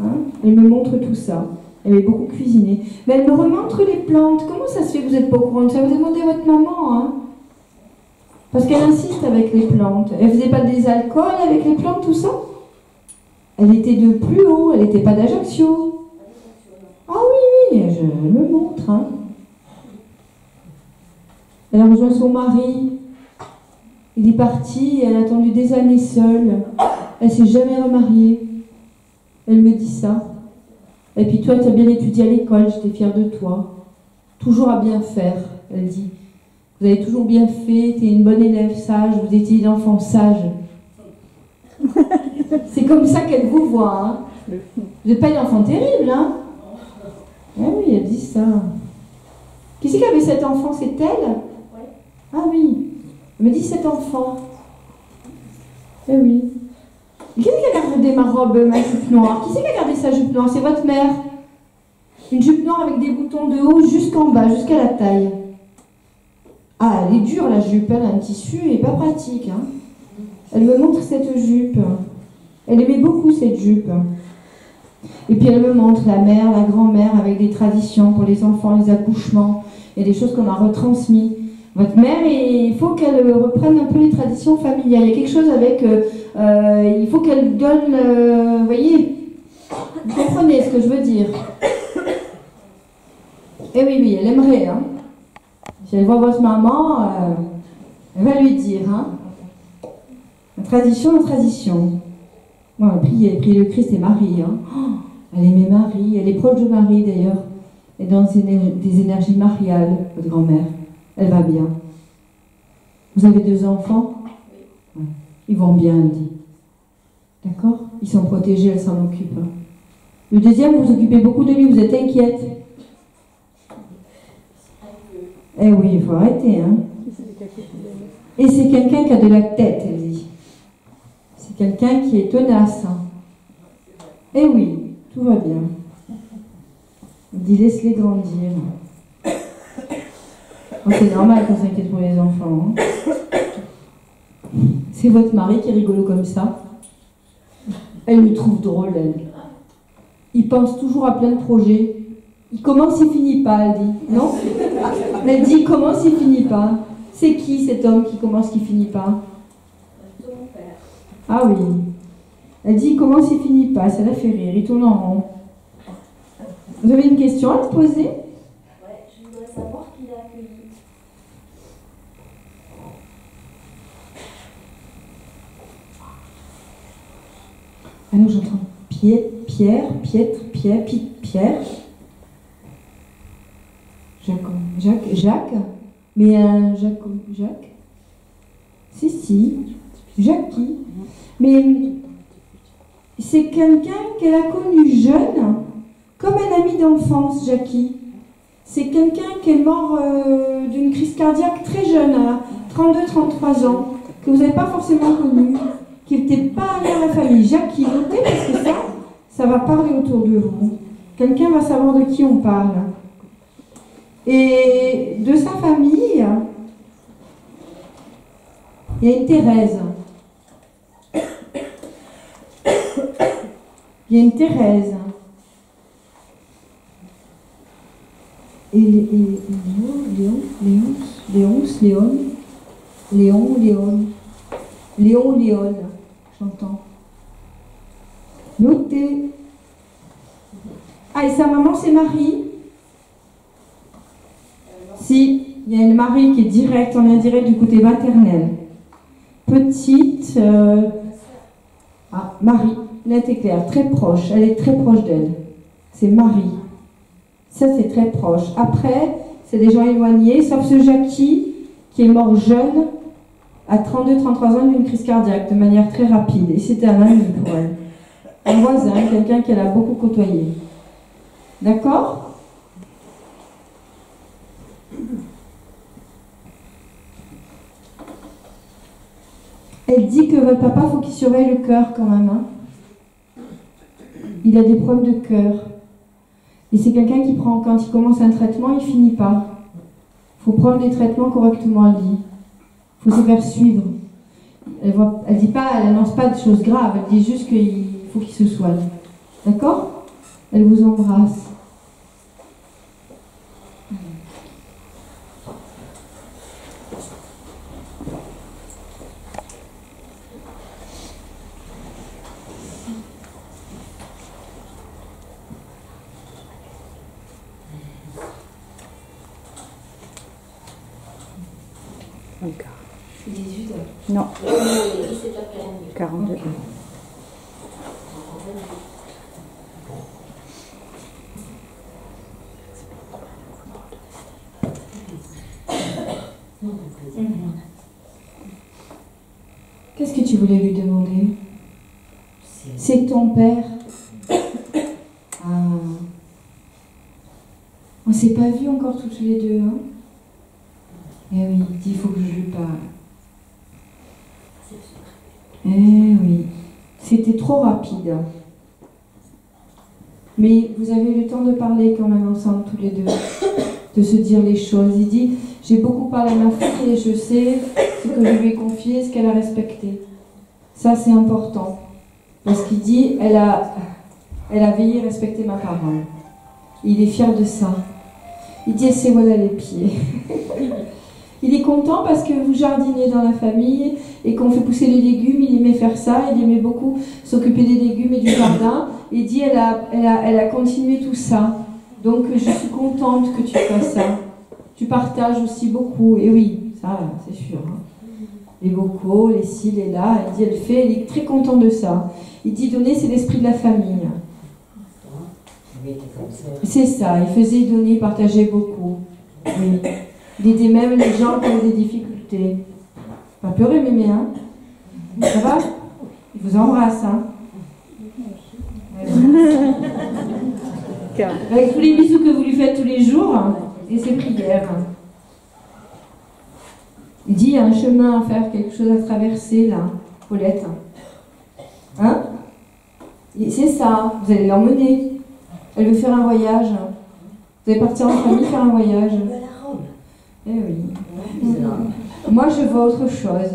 Hein, elle me montre tout ça. Elle aimait beaucoup cuisiner. Mais elle me remontre les plantes. Comment ça se fait que vous n'êtes pas au courant de ça? Vous demandez à votre maman, hein? Parce qu'elle insiste avec les plantes. Elle faisait pas des alcools avec les plantes, tout ça? Elle était de plus haut, elle n'était pas d'Ajaccio. Ah oui, oui, je me montre. Hein. Elle a rejoint son mari. Il est parti, elle a attendu des années seule. Elle s'est jamais remariée. Elle me dit ça. Et puis toi, tu as bien étudié à l'école, j'étais fière de toi. Toujours à bien faire, elle dit. Vous avez toujours bien fait, tu es une bonne élève sage, vous étiez une enfant sage. C'est comme ça qu'elle vous voit. Hein. Vous n'êtes pas une enfant terrible, hein? Ah oui, elle dit ça. Qui c'est qui avait cet enfant? C'est elle? Oui. Ah oui. Elle me dit cet enfant. Eh oui. Et qui c'est qui a gardé ma robe, ma jupe noire? Qui c'est qui a gardé sa jupe noire? C'est votre mère. Une jupe noire avec des boutons de haut jusqu'en bas, jusqu'à la taille. Ah, elle est dure la jupe, elle a un tissu et pas pratique. Hein. Elle me montre cette jupe. Elle aimait beaucoup cette jupe. Et puis elle me montre la mère, la grand-mère avec des traditions pour les enfants, les accouchements. Il y a des choses qu'on a retransmises. Votre mère, il faut qu'elle reprenne un peu les traditions familiales. Il y a quelque chose avec... il faut qu'elle donne... vous voyez? Vous comprenez ce que je veux dire? Eh oui, oui, elle aimerait. Hein. Si elle voit votre maman, elle va lui dire. Hein. Tradition, tradition. Bon, elle prie le Christ et Marie. Hein. Oh, elle aimait Marie, elle est proche de Marie d'ailleurs. Elle est dans des énergies mariales, votre grand-mère. Elle va bien. Vous avez 2 enfants? Oui. Ouais. Ils vont bien, elle dit. D'accord? Ils sont protégés, elle s'en occupe. Hein. Le deuxième, vous vous occupez beaucoup de lui, vous êtes inquiète. Eh oui, il faut arrêter. Hein. Et c'est quelqu'un qui a de la tête, elle dit. C'est quelqu'un qui est tenace. Hein. Eh oui, tout va bien. Il dit laisse-les grandir. Oh, c'est normal qu'on s'inquiète pour les enfants. Hein. C'est votre mari qui est rigolo comme ça. Elle me trouve drôle, elle. Il pense toujours à plein de projets. Il commence, il finit pas, elle dit. Non? Elle dit, il commence, il finit pas. C'est qui cet homme qui commence, qui finit pas? C'est mon père. Ah oui. Elle dit, il commence, il finit pas. Ça la fait rire, il tourne en rond. Vous avez une question à me poser? Ouais, je voudrais savoir qui l'a accueilli. Alors j'entends Pierre. Jacques, mais un Jacques. Si, Jackie. Mais c'est quelqu'un qu'elle a connu jeune, comme un ami d'enfance, Jackie. C'est quelqu'un qui est mort d'une crise cardiaque très jeune, à 32-33 ans, que vous n'avez pas forcément connu, qui n'était pas lié à la famille. Jackie, notez parce que ça va parler autour de vous. Quelqu'un va savoir de qui on parle. Et de sa famille, Il y a une Thérèse. Il y a une Thérèse. Et Léon, j'entends. Notez. Ah, et sa maman, c'est Marie. Si, il y a une Marie qui est directe, en indirect du côté maternel. Petite. Ah, Marie, net et clair, très proche. Elle est très proche d'elle. C'est Marie. Ça, c'est très proche. Après, c'est des gens éloignés, sauf ce Jackie qui est mort jeune, à 32-33 ans, d'une crise cardiaque, de manière très rapide. Et c'était un ami pour elle. Un voisin, quelqu'un qu'elle a beaucoup côtoyé. D'accord ? Elle dit que votre papa, il faut qu'il surveille le cœur quand même. Hein. Il a des problèmes de cœur. Et c'est quelqu'un qui prend, quand il commence un traitement, il finit pas. Il faut prendre les traitements correctement, elle dit. Il faut se faire suivre. Elle dit pas, elle n'annonce pas de choses graves, elle dit juste qu'il faut qu'il se soigne. D'accord ? Elle vous embrasse. Non. 42. Qu'est-ce que tu voulais lui demander? C'est ton père. Ah. On s'est pas vus encore toutes les deux, hein? Eh oui, il dit, il faut que je lui parle. Eh oui, c'était trop rapide. Mais vous avez eu le temps de parler quand même ensemble tous les deux, de se dire les choses. Il dit, j'ai beaucoup parlé à ma fille et je sais ce que je lui ai confié, ce qu'elle a respecté. Ça c'est important. Parce qu'il dit, elle a veillé à respecter ma parole. Il est fier de ça. Il dit, elle sait où elle a les pieds. Il est content parce que vous jardinez dans la famille et qu'on fait pousser les légumes. Il aimait faire ça, il aimait beaucoup s'occuper des légumes et du jardin. Il dit, elle a continué tout ça. Donc je suis contente que tu fasses ça. Tu partages aussi beaucoup. Et oui, ça c'est sûr. Hein. Les bocaux, les ci, les là. Elle dit, elle est très contente de ça. Il dit, donner, c'est l'esprit de la famille. C'est ça, il faisait donner, il partageait beaucoup. Oui. Il aidait même les gens qui ont des difficultés. Pas pleurer, mémé, hein? Ça va? Il vous embrasse, hein? Avec tous les bisous que vous lui faites tous les jours et ses prières. Il dit, il y a un chemin à faire, quelque chose à traverser, là, Paulette. Hein? C'est ça, vous allez l'emmener. Elle veut faire un voyage. Vous allez partir en famille faire un voyage. Eh oui. Moi, je vois autre chose.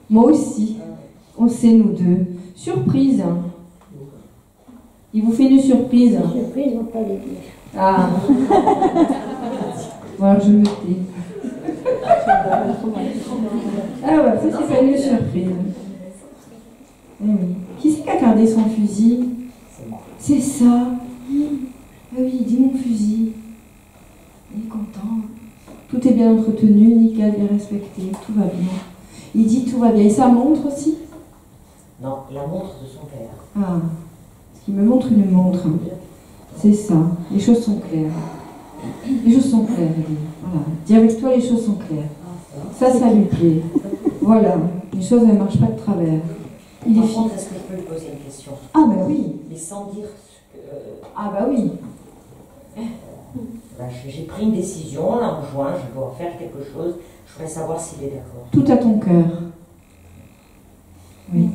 Moi aussi. On sait, nous deux. Surprise. Il vous fait une surprise. Surprise, on va pas les dire. Ah. Bon, alors je me tais. Ah ouais, ça c'est pas une surprise. Eh oui. Qui c'est qui a gardé son fusil? C'est ça. Ah oui, il dit mon fusil. Il est content. Tout est bien entretenu, nickel, bien respecté, tout va bien. Il dit tout va bien. Et sa montre aussi? Non, la montre de son père. Ah, parce qu'il me montre une montre. C'est ça, les choses sont claires. Les choses sont claires, il dit. Voilà. Dis avec toi, les choses sont claires. Ça lui plaît. Voilà, les choses ne marchent pas de travers. Il est Par contre, est-ce que je peux lui poser une question? Ah ben oui. Mais sans dire ce que... Ah bah oui. Là, j'ai pris une décision, là, en juin, je dois faire quelque chose. Je voudrais savoir s'il est d'accord. Tout à ton cœur. Oui.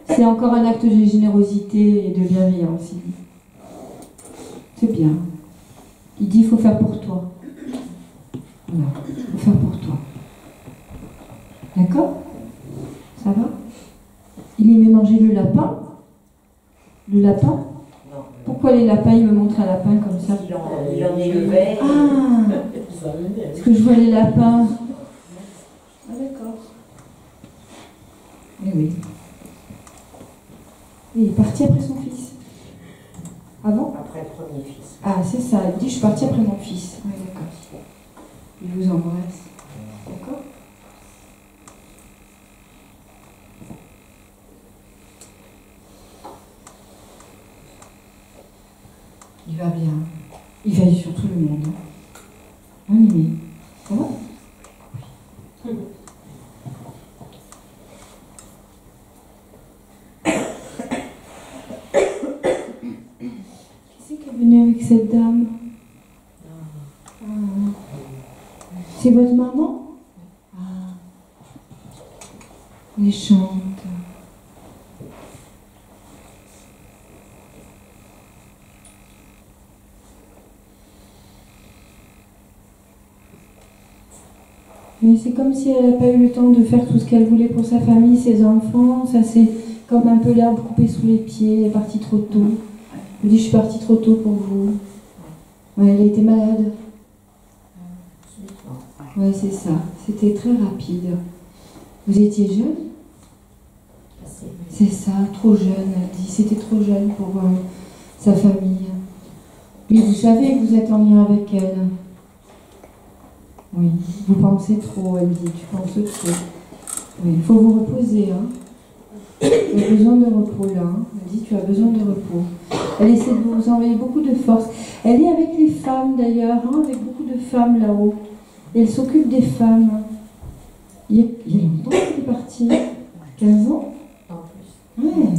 C'est encore un acte de générosité et de bienveillance. Il dit. C'est bien. Il dit, il faut faire pour toi. Voilà, il faut faire pour toi. aimait manger le lapin. Le lapin? Non. Pourquoi les lapins, il me montre un lapin comme ça? Il en élevait. Ah! Est-ce que je vois les lapins? Ah d'accord. Eh oui. Et il est parti après son fils. Ah bon? Après le premier fils. Ah c'est ça, il dit je suis parti après mon fils. Oui d'accord. Il vous embrasse. D'accord? Il va bien. Il veille sur tout le monde. Hein, Mimi? Ça va? Qui c'est qui est venu avec cette dame? Ah. C'est votre maman? Ah. Elle chante. Mais c'est comme si elle n'a pas eu le temps de faire tout ce qu'elle voulait pour sa famille, ses enfants. Ça, c'est comme un peu l'herbe coupée sous les pieds. Elle est partie trop tôt. Elle dit, je suis partie trop tôt pour vous. Ouais, elle a été malade. Ouais, c'est ça. C'était très rapide. Vous étiez jeune? C'est ça, trop jeune. Elle dit, c'était trop jeune pour sa famille. Mais vous savez que vous êtes en lien avec elle. Oui, vous pensez trop, elle dit, tu penses trop. Oui, il faut vous reposer, hein. Tu as besoin de repos, là. Hein. Elle dit, tu as besoin de repos. Elle essaie de vous envoyer beaucoup de force. Elle est avec les femmes, d'ailleurs, hein, avec beaucoup de femmes là-haut. Et elle s'occupe des femmes. Il y a longtemps qu'elle est partie. 15 ans? Ouais.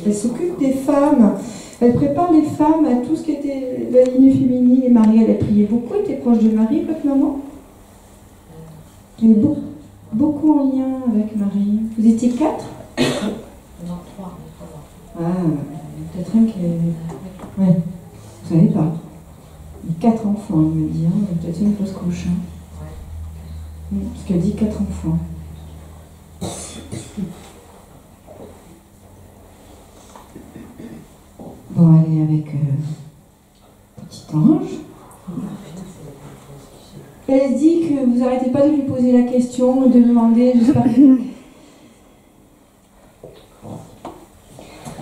Elle s'occupe des femmes. Elle prépare les femmes à tout ce qui était la ligne féminine. Et Marie, elle a prié beaucoup. Elle était proche de Marie, votre maman? Elle est beaucoup en lien avec Marie. Vous étiez 4? Non, 3. Ah, peut-être un qui est... Ouais, vous savez pas. 4 enfants, elle me dit. Hein. Peut-être une fausse couche. Hein. Parce qu'elle dit 4 enfants. Bon, elle est avec Petit Ange. Elle dit que vous n'arrêtez pas de lui poser la question et de demander, j'espère que...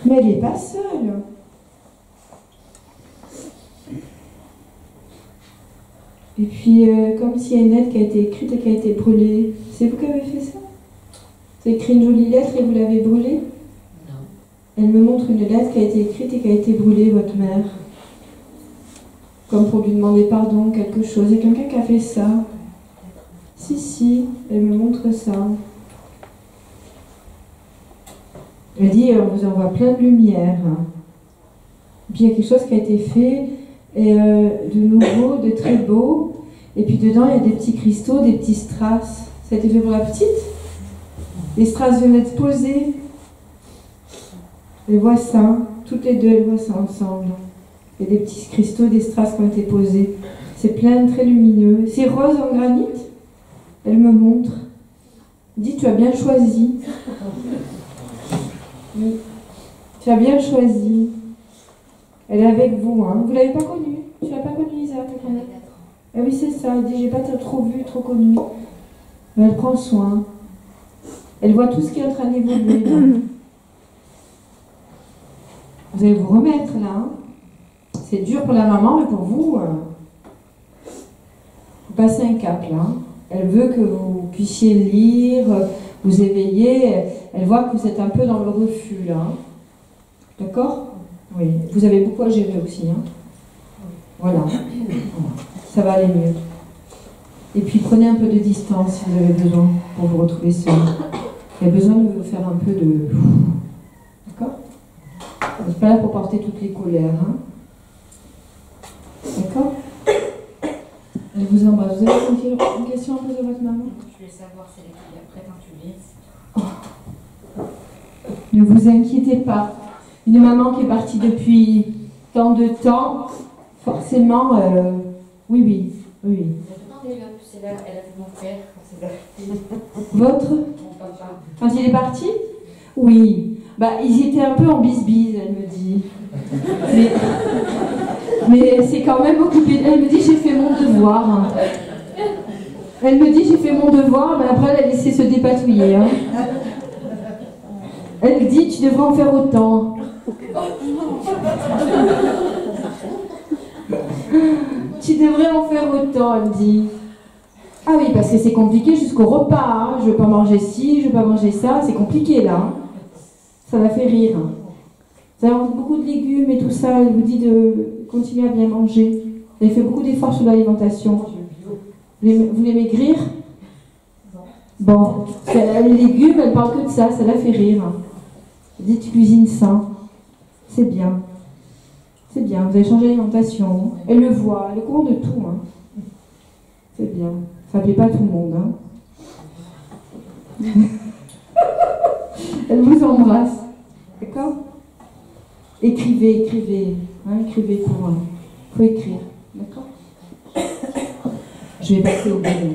Mais elle n'est pas seule. Et puis, comme s'il y a une lettre qui a été écrite et qui a été brûlée. C'est vous qui avez fait ça? Vous avez écrit une jolie lettre et vous l'avez brûlée? Non. Elle me montre une lettre qui a été écrite et qui a été brûlée, votre mère. Comme pour lui demander pardon, quelque chose. Il y a quelqu'un qui a fait ça. Si, elle me montre ça. Elle dit, on vous envoie plein de lumière. Puis il y a quelque chose qui a été fait, et de nouveau, de très beau. Et puis dedans, il y a des petits cristaux, des petits strass. Ça a été fait pour la petite? Les strass viennent d'être posés. Elle voit ça, toutes les deux, elles voient ça ensemble. Il y a des petits cristaux, des strass qui ont été posés. C'est plein, très lumineux. C'est rose en granit. Elle me montre. Elle dit, tu as bien choisi. Oui. Tu as bien choisi. Elle est avec vous, hein. Vous l'avez pas connue? Tu l'as pas connue, Isa? Ah oui, c'est ça. Elle dit, j'ai pas trop vu, trop connue. Mais elle prend soin. Elle voit tout ce qui est en train d'évoluer. Vous allez vous remettre là. Hein. C'est dur pour la maman, mais pour vous, vous passez un cap là. Hein. Elle veut que vous puissiez lire, vous éveiller. Elle voit que vous êtes un peu dans le refus là. Hein. D'accord? Oui. Vous avez beaucoup à gérer aussi. Hein. Voilà. Ça va aller mieux. Et puis prenez un peu de distance si vous avez besoin pour vous retrouver seul. Il y a besoin de faire un peu de... D'accord? Vous n'êtes pas là pour porter toutes les colères. Hein? D'accord? Elle vous embrasse. Vous avez une question à poser à votre maman? Je voulais savoir si elle était après quand tu lis. Ne vous inquiétez pas. Une maman qui est partie depuis tant de temps, forcément, oui. C'est là, elle a vu mon père. Votre? Mon papa. Quand il est parti? Oui. Bah, ils étaient un peu en bisbise, elle me dit. Mais elle s'est quand même occupée. Elle me dit, j'ai fait mon devoir. Elle me dit, j'ai fait mon devoir, mais après, elle a laissé se dépatouiller. Hein. Elle dit, tu devrais en faire autant. Tu devrais en faire autant, elle me dit. Ah oui, parce que c'est compliqué jusqu'au repas. Hein. Je veux pas manger ci, je veux pas manger ça. C'est compliqué, là. Hein. Ça la fait rire. Ça mange beaucoup de légumes et tout ça. Elle vous dit de continuer à bien manger. Vous avez fait beaucoup d'efforts sur l'alimentation. Vous voulez maigrir? Bon. Les légumes, elle parle que de ça. Ça la fait rire. Elle dit, tu cuisines sain. C'est bien. C'est bien. Vous avez changé l'alimentation. Elle le voit. Elle est au courant de tout. Hein. C'est bien. Ça ne plaît pas à tout le monde. Hein. Elle vous embrasse. D'accord? Écrivez, écrivez. Hein, écrivez pour... faut écrire. D'accord? Je vais passer au bureau.